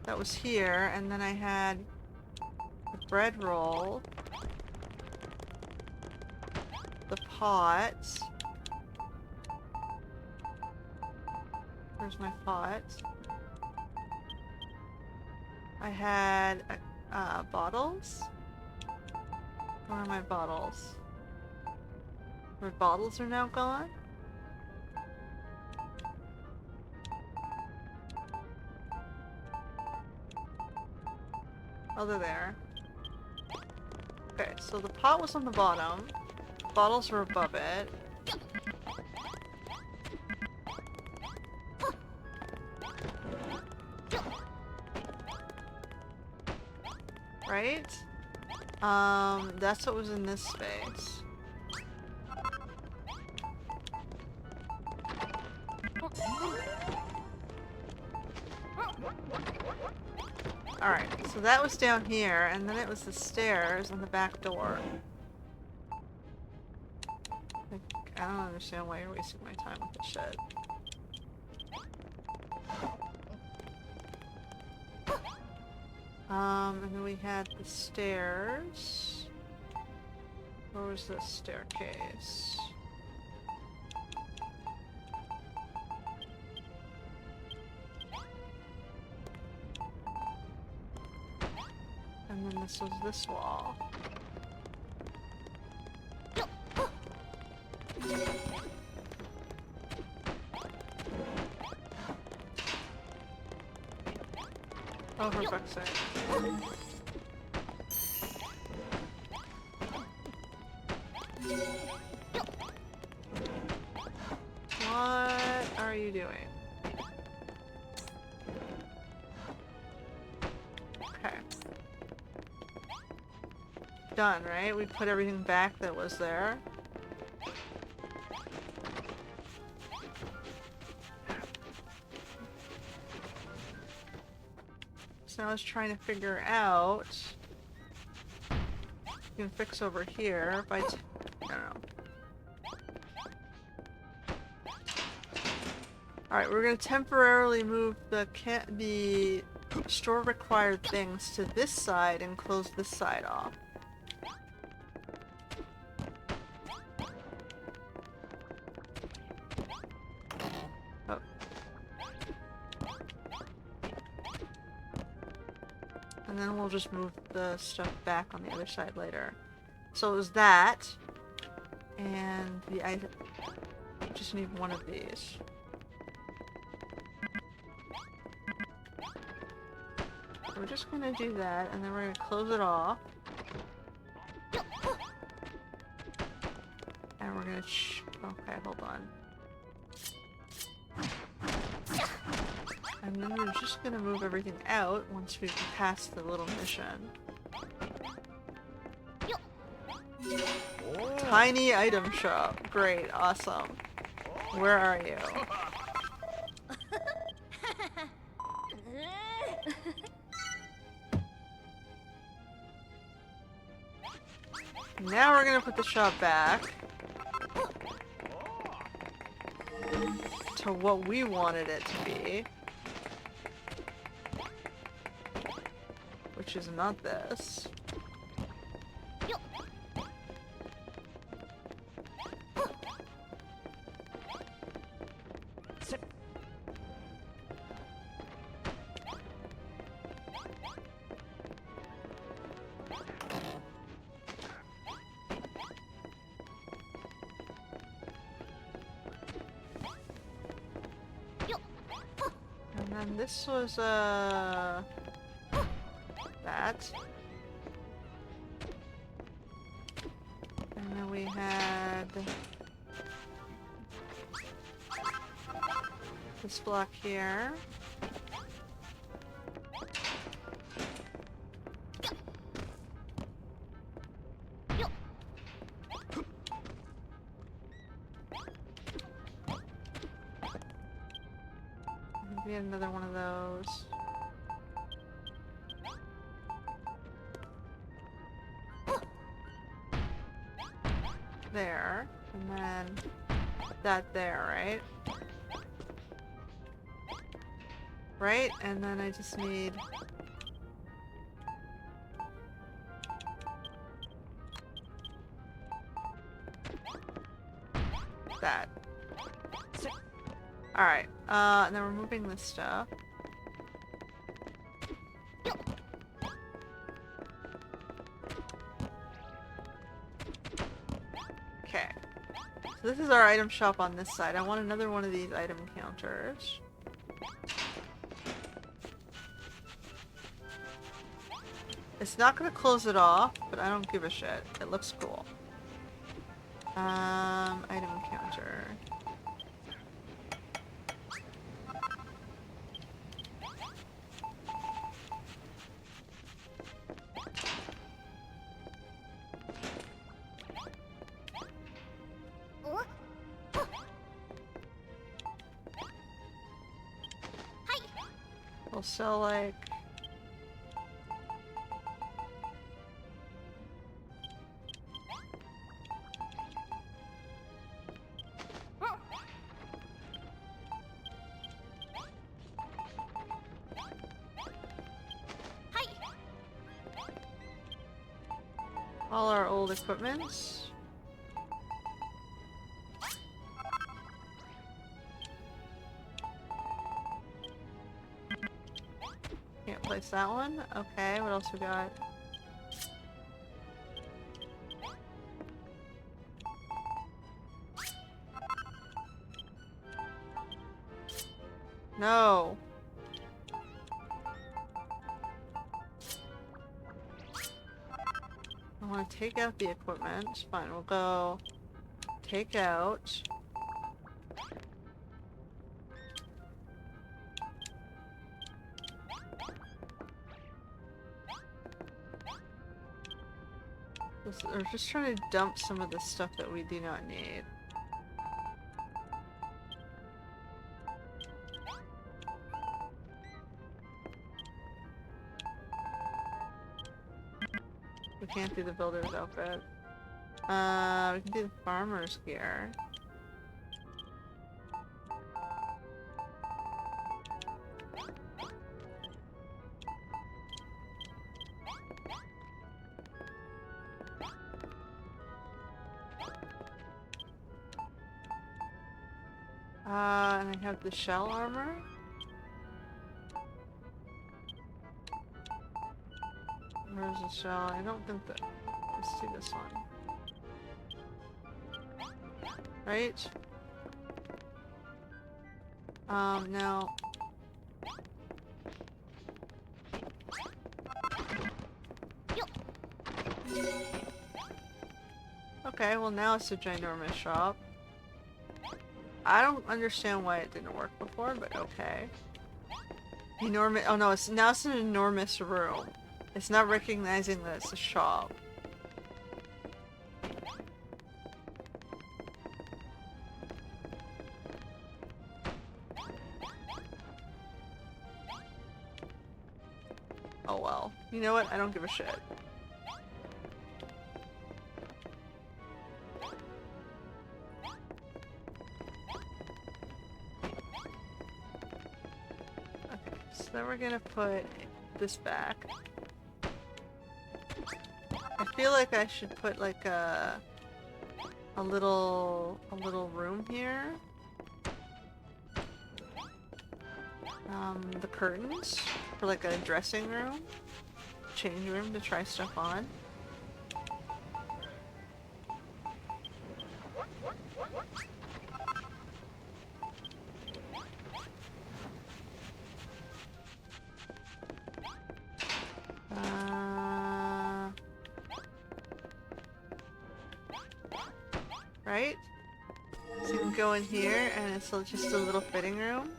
That was here, and then I had the bread roll. The pot. Where's my pot? I had bottles. Where are my bottles? My bottles are now gone? Oh, they're there. Okay, so the pot was on the bottom. Bottles were above it. Right? That's what was in this space. Alright, so that was down here, and then it was the stairs and the back door. I don't understand why you're wasting my time with this shit. And then we had the stairs. Where was the staircase? And then this was this wall. Oh, for fuck's sake. What are you doing? Okay. Done, right? We put everything back that was there. So I was trying to figure out you can fix over here if I don't know. Alright, we're gonna temporarily move the store required things to this side and close this side off. Oh. And then we'll just move the stuff back on the other side later. So it was that, and I just need one of these. We're just gonna do that, and then we're gonna close it off. And we're gonna okay, hold on. And then we're just gonna move everything out once we pass the little mission. Tiny item shop. Great, awesome. Where are you? Now we're gonna put the shop back to what we wanted it to be, which is not this. And this was, that. And then we had This block here. Maybe another one of those. There, and then that there, right? Right, and then I just need that. Alright, and then we're moving this stuff. Okay. So this is our item shop on this side. I want another one of these item counters. It's not gonna close it off, but I don't give a shit. It looks cool. Item counter. We'll sell like all our old equipments. Can't place that one. Okay, what else we got? No. I want to take out the equipment. Fine, we'll go take out. We're just trying to dump some of the stuff that we do not need. We can't do the builder's outfit. We can do the farmer's gear. And I have the shell armor. Where's the shell? I don't think that... Let's do this one. Right? No. Okay, well now it's a ginormous shop. I don't understand why it didn't work before, but okay. Enormous- oh no, it's now it's an enormous room. It's not recognizing that it's a shop. Oh well. You know what? I don't give a shit. Okay, so then we're gonna put this back. I feel like I should put like a little room here. The curtains for like a dressing room, change room to try stuff on. Right? So you can go in here and it's just a little fitting room.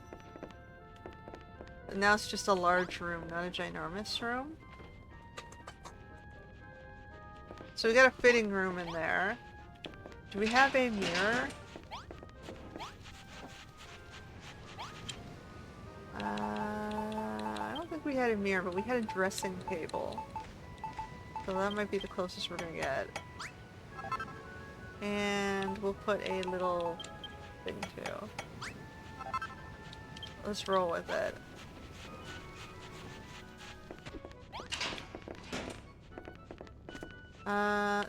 now it's just a large room, not a ginormous room. So we got a fitting room in there. Do we have a mirror? I don't think we had a mirror, but we had a dressing table. So that might be the closest we're gonna get. And we'll put a little thing too. Let's roll with it.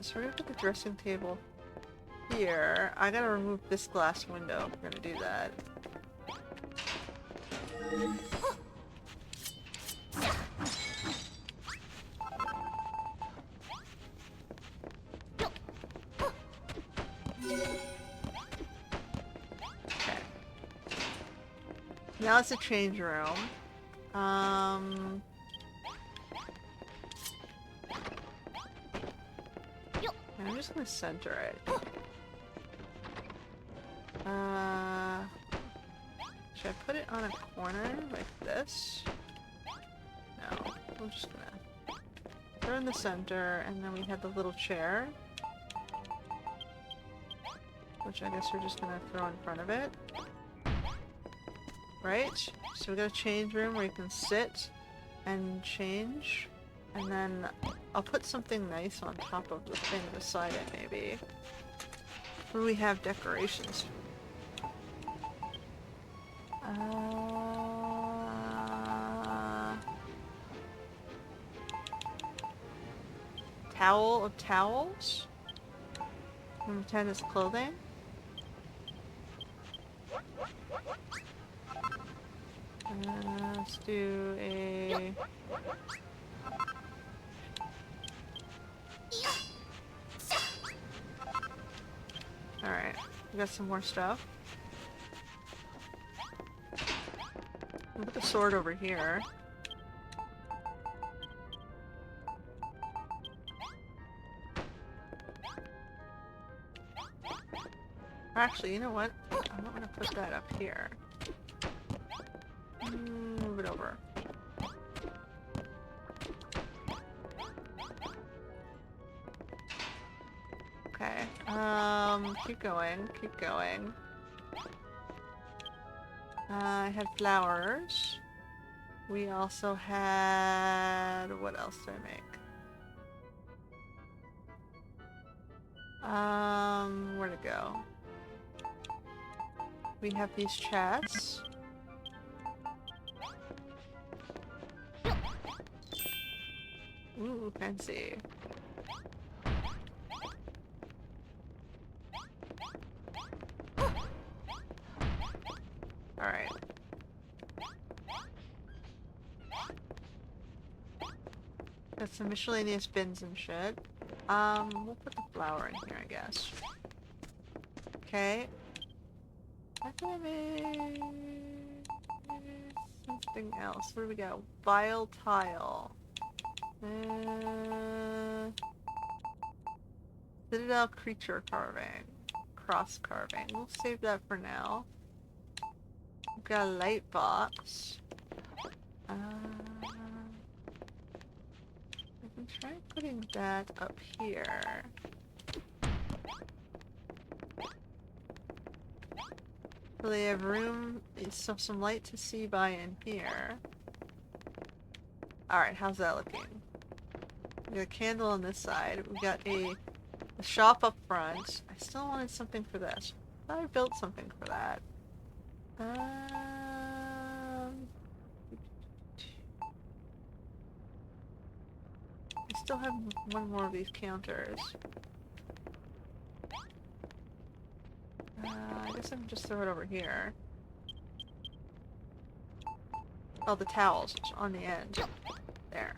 So we're gonna put the dressing table here. I gotta remove this glass window if we're gonna do that. Okay. Now it's a change room. I'm just gonna center it. Should I put it on a corner like this? No, I'm just gonna put it in the center, and then we have the little chair, which I guess we're just gonna throw in front of it. Right? So we got a change room where you can sit and change, and then I'll put something nice on top of the thing beside it, maybe. Where we have decorations. Towel of towels? Number 10 is clothing. Let's do a... Alright, we got some more stuff. We'll put the sword over here. Actually, you know what? I'm not gonna put that up here. Move it over. Okay. Keep going, keep going. I had flowers. We also had... What else did I make? Where'd it go? We have these chats. Ooh, fancy. Alright. Got some miscellaneous bins and shit. We'll put the flour in here, I guess. Okay. I can I make something else. What do we got? Vile tile. Citadel creature carving. Cross carving. We'll save that for now. We've got a light box. I can try putting that up here. So they have room, some light to see by in here. Alright, how's that looking? We got a candle on this side. We got a shop up front. I still wanted something for this. I thought I built something for that. I still have one more of these counters. I guess I can just throw it over here. Oh, the towels on the end. There.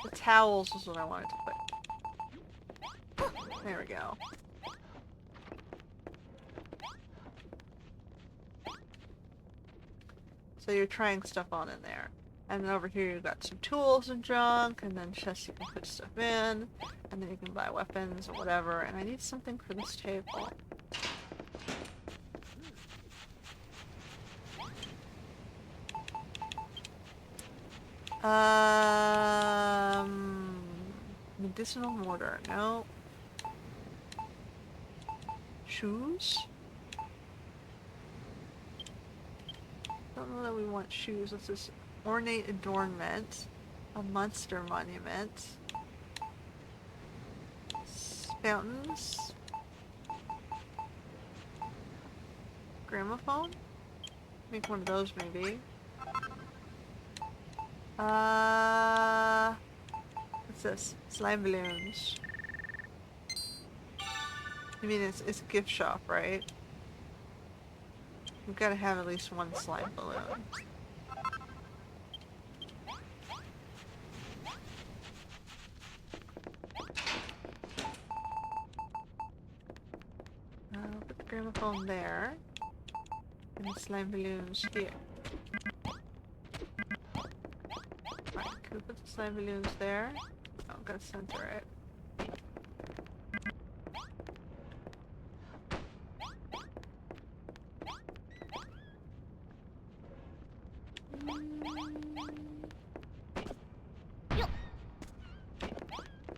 The towels is what I wanted to put. There we go. So you're trying stuff on in there. And then over here you've got some tools and junk, and then chests you can put stuff in, and then you can buy weapons or whatever, and I need something for this table. Medicinal mortar. No. Shoes? Don't know that we want shoes. What's this? Ornate adornment. A monster monument. Fountains. Gramophone? Make one of those maybe. What's this? Slime balloons. I mean, it's a gift shop, right? We've got to have at least one slime balloon. Put the gramophone there. And the slime balloons here. Alright, can we put the slime balloons there? Oh, gotta center it.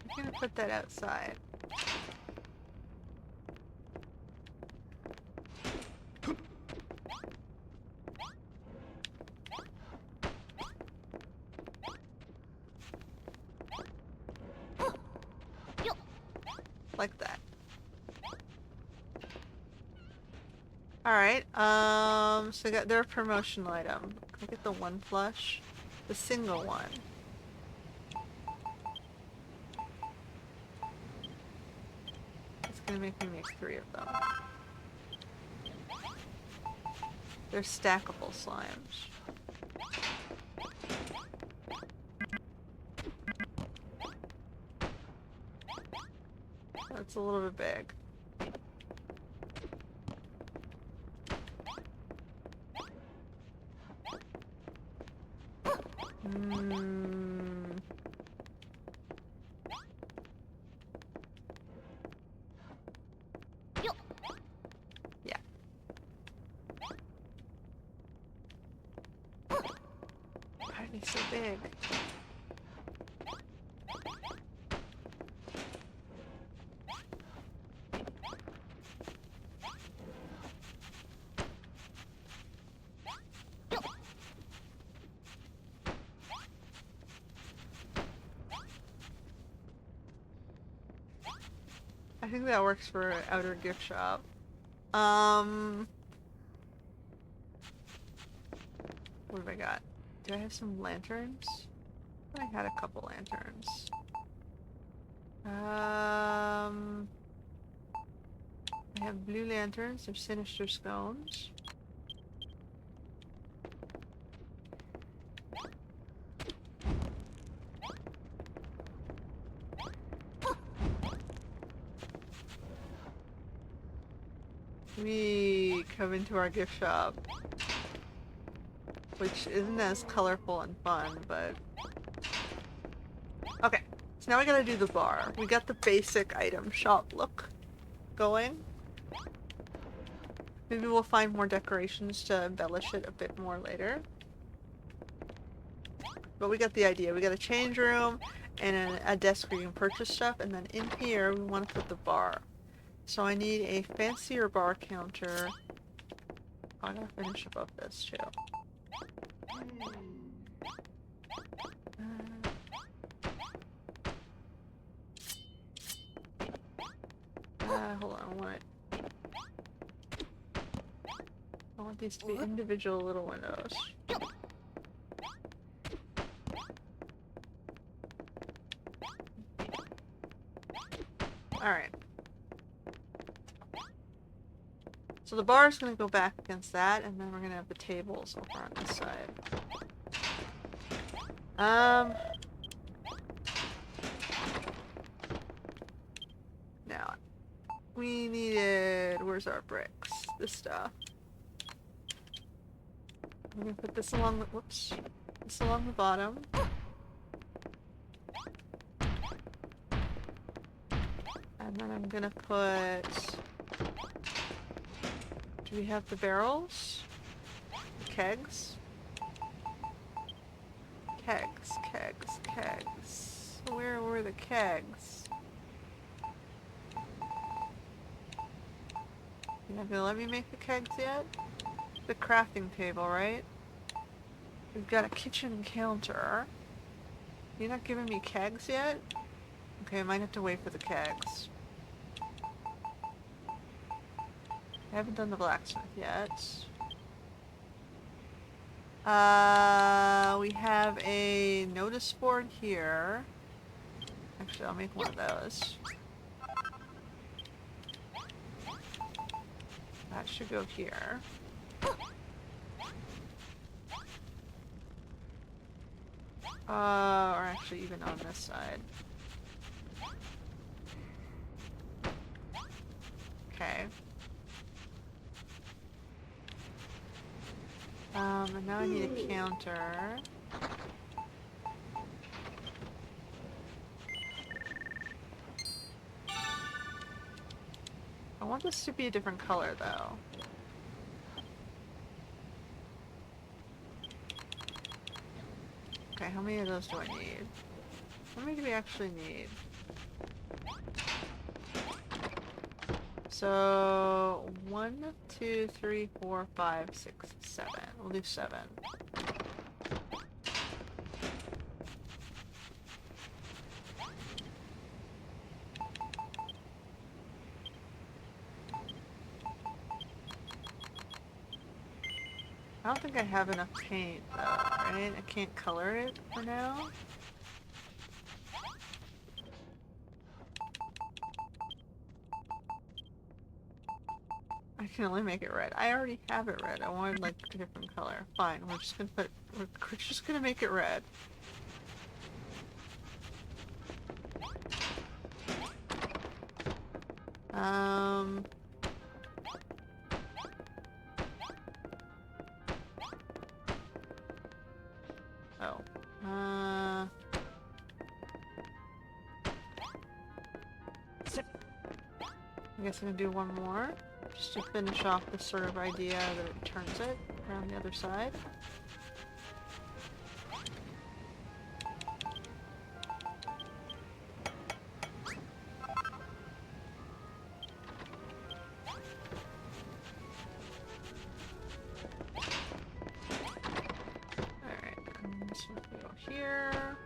I'm gonna put that outside. Like that. Alright, so I got their promotional item. Can I get the one flush? The single one. It's gonna make me make 3 of them. They're stackable slimes. That's a little bit big. Yeah. Why are they so big? I think that works for outer gift shop. What have I got? Do I have some lanterns? I had a couple lanterns. I have blue lanterns. They're sinister scones. We come into our gift shop, which isn't as colorful and fun, but... Okay, so now we gotta do the bar. We got the basic item shop look going. Maybe we'll find more decorations to embellish it a bit more later. But we got the idea. We got a change room and a desk where you can purchase stuff, and then in here we want to put the bar. So I need a fancier bar counter. Oh, I gotta finish above this too. Hold on, I want these to be individual little windows. Alright. So the bar is going to go back against that, and then we're going to have the tables over on this side. Now, we needed... Where's our bricks? This stuff. I'm going to put this along the... Whoops. This along the bottom. And then I'm going to put... Do we have the barrels? The kegs? Kegs, kegs, kegs. Where were the kegs? You're not gonna let me make the kegs yet? The crafting table, right? We've got a kitchen counter. You're not giving me kegs yet? Okay, I might have to wait for the kegs. I haven't done the blacksmith yet. We have a notice board here. Actually, I'll make one of those. That should go here. Or actually even on this side. Okay. And now I need a counter. I want this to be a different color though. Okay, how many of those do I need? How many do we actually need? So, 1, 2, 3, 4, 5, 6, 7. We'll do 7. I don't think I have enough paint though, right? I can't color it for now. I can only make it red. I already have it red. I wanted like a different color. Fine, we're just gonna put we're just gonna make it red. Oh. I guess I'm gonna do one more. Just to finish off this sort of idea that it turns it around the other side. Alright, and this one can go here.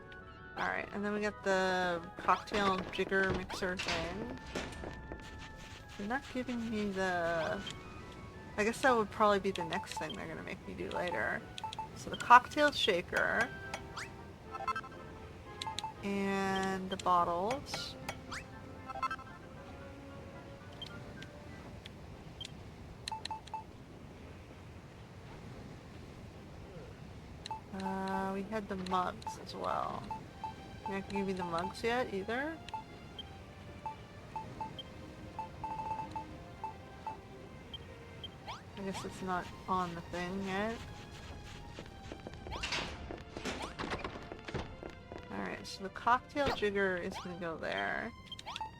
Alright, and then we got the cocktail jigger mixer thing. They're not giving me the... I guess that would probably be the next thing they're gonna make me do later. So the cocktail shaker. And the bottles. We had the mugs as well. You're not gonna give me the mugs yet either? I guess it's not on the thing yet. Alright, so the cocktail jigger is gonna go there.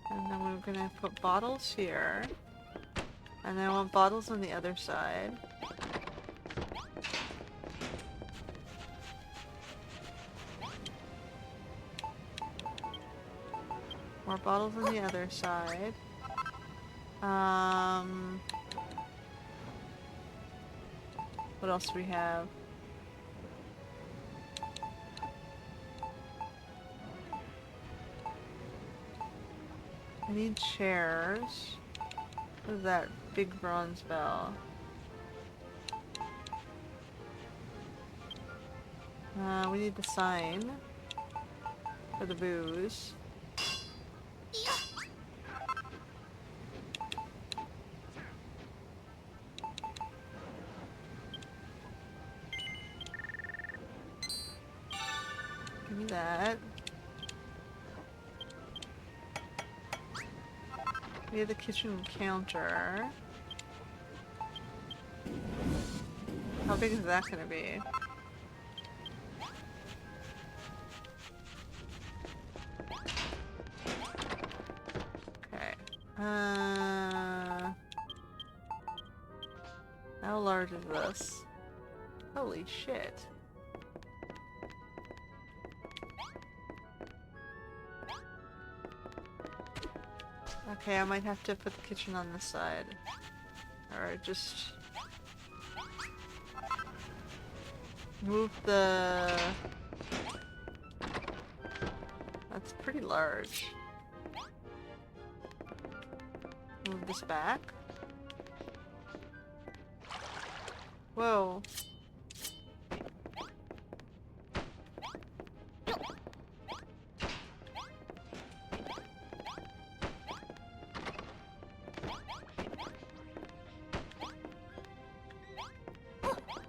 And then we're gonna put bottles here. And then I want bottles on the other side. More bottles on the other side. What else do we have? I need chairs. What is that big bronze bell? We need the sign for the booze. Give me that. We have the kitchen counter. How big is that gonna be? Okay. How large is this? Holy shit. Okay, I might have to put the kitchen on this side. Or just move the... That's pretty large. Move this back. Whoa.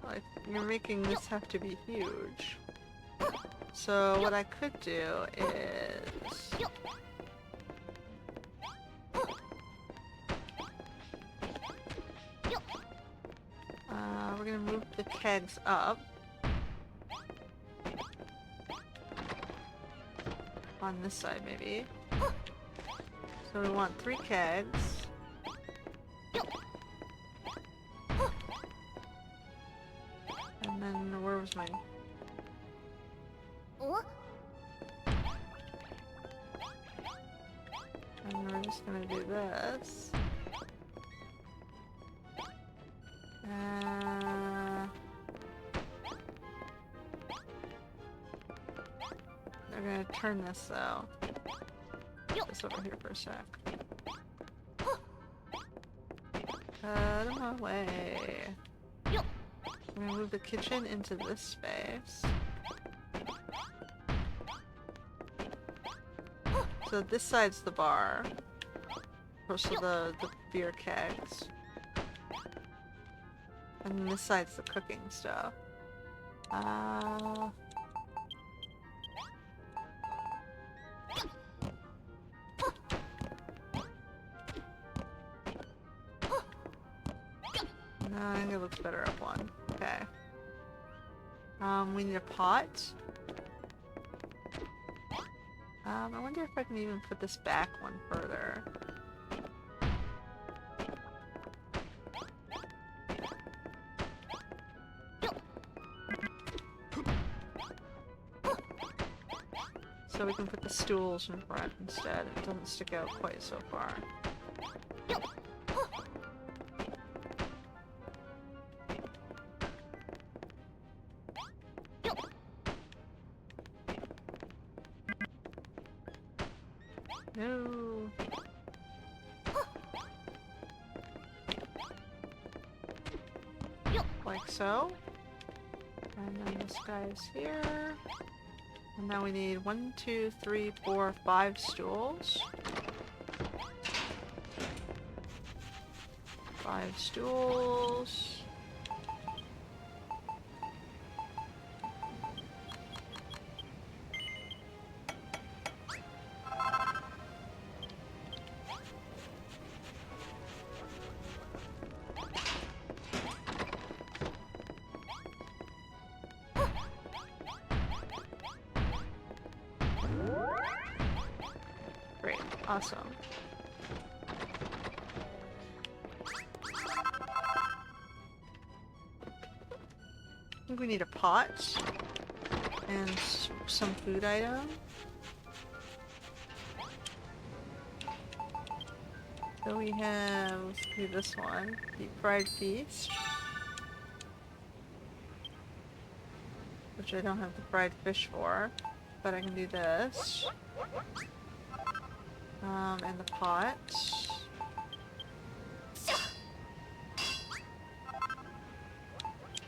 Like, you're making this have to be huge. So what I could do is... we're gonna move the kegs up. On this side, maybe. So we want 3 kegs. And then, where was my... And we're just gonna do this. They're gonna turn this though. Put this over here for a sec. Out of my way. I'm gonna move the kitchen into this space. So this side's the bar. Also the beer kegs. And then this side's the cooking stuff. No, I think it looks better up one. Okay. We need a pot. I wonder if I can even put this back one further. So we can put the stools in front instead. It doesn't stick out quite so far. No. Like so. And then this guy is here. And now we need 1, 2, 3, 4, 5 stools. 5 stools. Great, awesome. I think we need a pot and some food item. So we have, let's do this one, deep fried feast. Which I don't have the fried fish for, but I can do this. And the pot.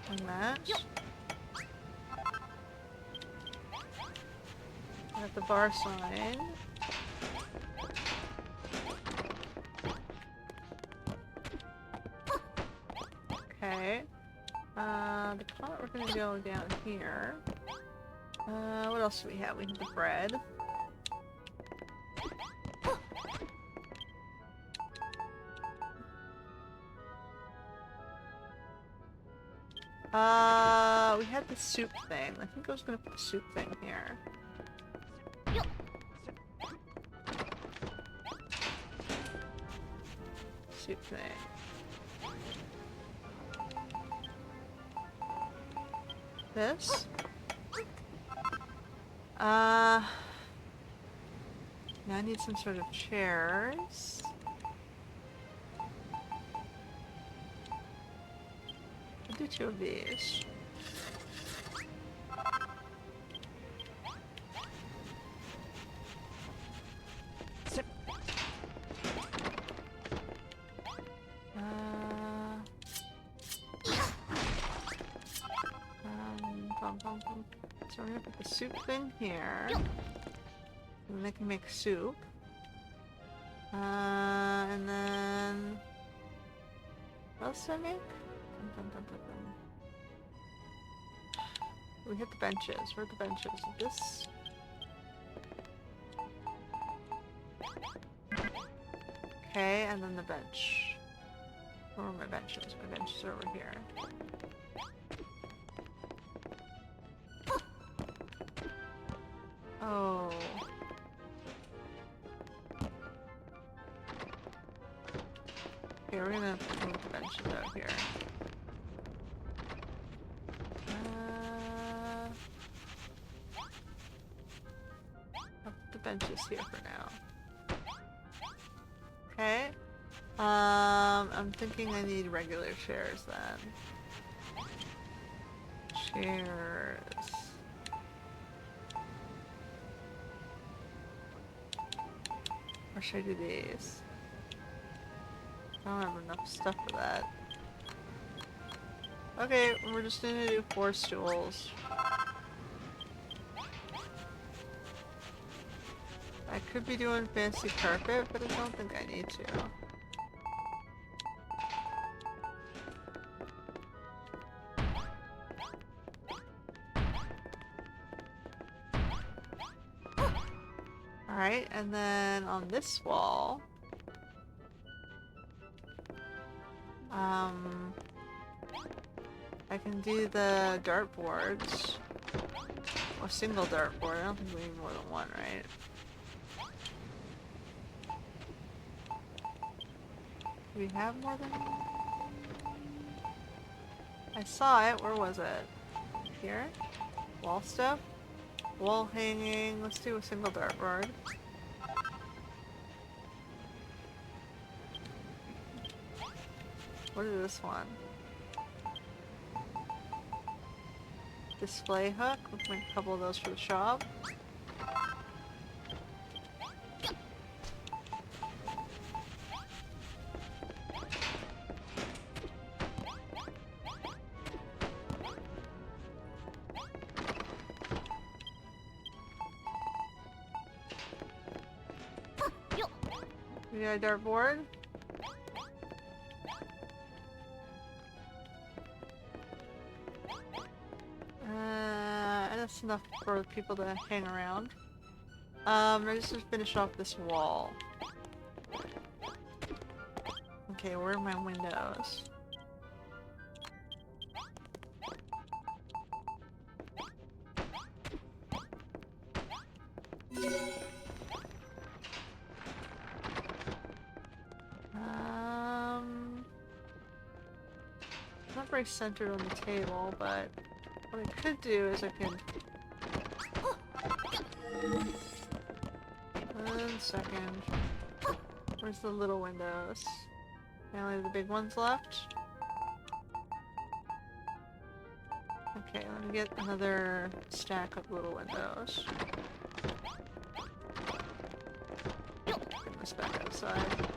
And that. Got the bar sign. Okay. The pot we're gonna go down here. What else do we have? We have the bread. We had the soup thing. I think I was gonna put the soup thing here. Soup thing. This? Now I need some sort of chairs. do 2 of these. So we're gonna put the soup thing here. And they can make soup. And then... What else did I make? We hit the benches. Where are the benches? This... Okay, and then the bench. Where are my benches? My benches are over here. Oh. Okay, we're gonna move the benches out here. I'll put the benches here for now. Okay. I'm thinking I need regular chairs then. Chairs. Or should I do these? I don't have enough stuff for that. Okay, we're just gonna do 4 stools. I could be doing fancy carpet, but I don't think I need to. Alright, and then on this wall... I can do the dartboards. Or single dartboard. I don't think we need more than one, right? Do we have more than one? I saw it. Where was it? Here? Wall stuff? Wall hanging. Let's do a single dartboard. What is this one? Display hook. Let's make a couple of those for the shop. We got a dartboard. And that's enough for people to hang around. I'm just gonna finish off this wall. Okay, where are my windows? Not very centered on the table, but what I could do is I could... 1 second. Where's the little windows? Now only the big ones left? Okay, let me get another stack of little windows. Bring this back outside.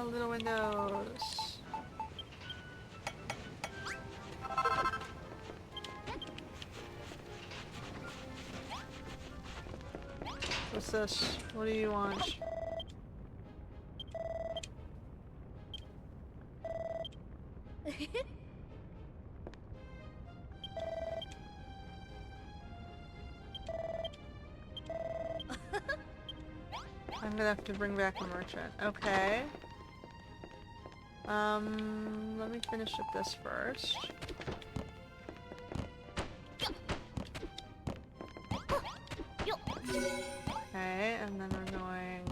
Little windows. What's this? What do you want? I'm gonna have to bring back a merchant. Okay. Let me finish up this first. Okay, and then we're going...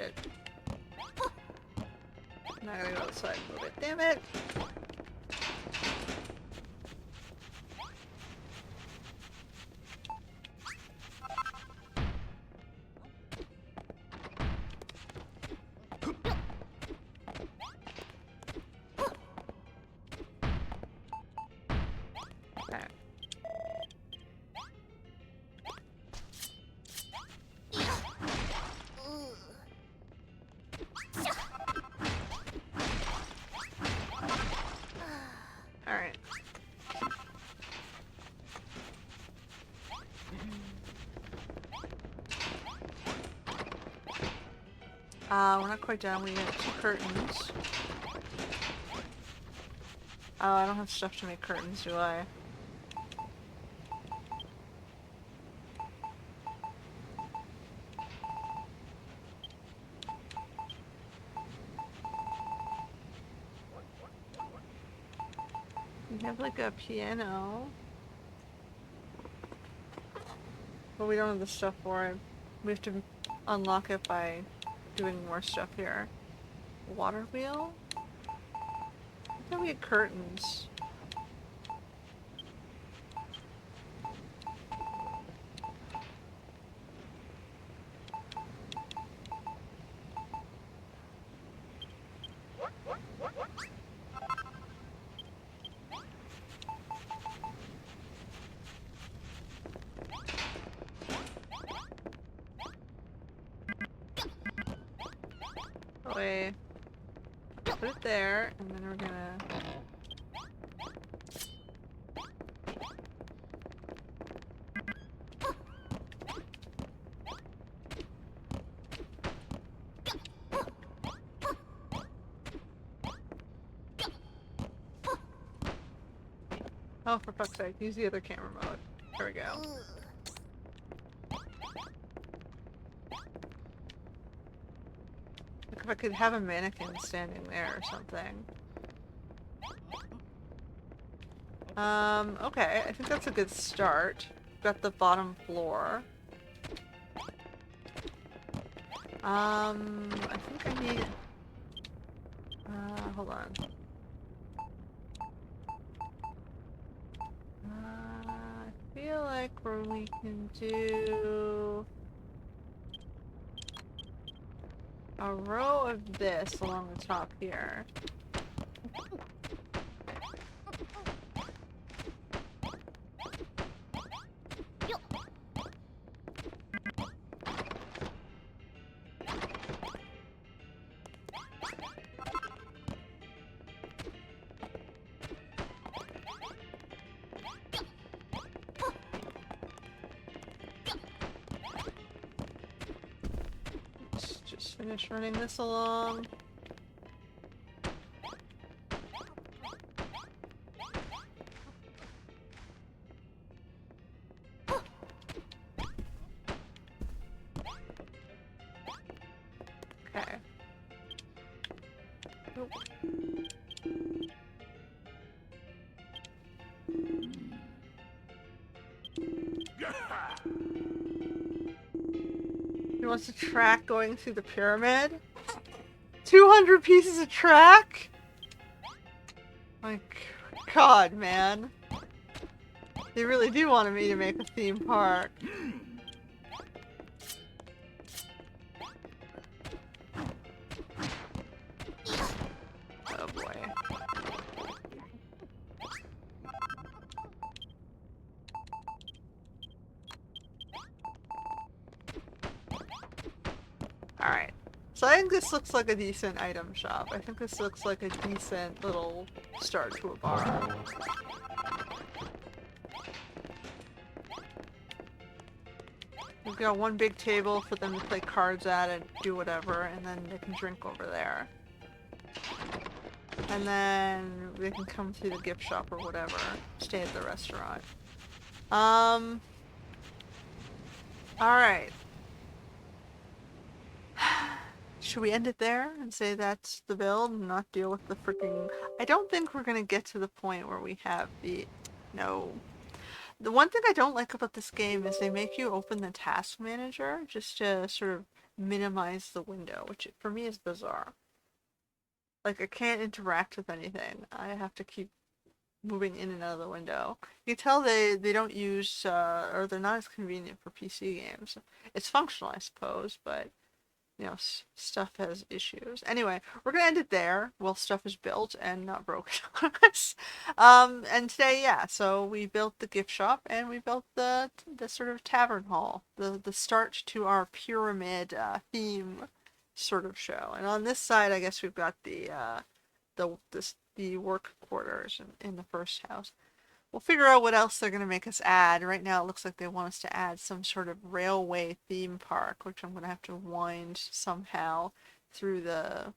shit. I'm not gonna go outside a little bit. Damn it! Okay. Alright. We're not quite done. We got 2 curtains. Oh, I don't have stuff to make curtains, do I? We have like a piano. But we don't have the stuff for it. We have to unlock it by doing more stuff here. Water wheel? I thought we had curtains. Wait. Put it there, and then we're gonna... Oh, for fuck's sake, use the other camera mode. There we go. Like if I could have a mannequin standing there or something. Okay, I think that's a good start. Got the bottom floor. I think I need... hold on. I feel like where we can do a row of this along the top here. Let's just finish running this along. Okay. Nope. He wants a track going through the pyramid? 200 pieces of track? My god, man. They really do want me to make a theme park. Oh boy. Alright. So I think this looks like a decent item shop. I think this looks like a decent little start to a bar. We've got one big table for them to play cards at and do whatever, and then they can drink over there. And then they can come through the gift shop or whatever, stay at the restaurant. Alright. Should we end it there and say that's the build and not deal with the freaking... I don't think we're gonna get to the point where we have the... No. The one thing I don't like about this game is they make you open the task manager just to sort of minimize the window, which for me is bizarre. Like, I can't interact with anything. I have to keep moving in and out of the window. You can tell they don't use, or they're not as convenient for PC games. It's functional, I suppose, but stuff has issues. Anyway, we're gonna end it there while stuff is built and not broken on us. And today, yeah, so we built the gift shop and we built the sort of tavern hall, the start to our pyramid theme sort of show. And on this side, I guess we've got the work quarters in the first house. We'll figure out what else they're going to make us add. Right now it looks like they want us to add some sort of railway theme park, which I'm going to have to wind somehow through the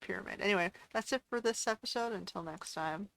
pyramid. Anyway, that's it for this episode. Until next time.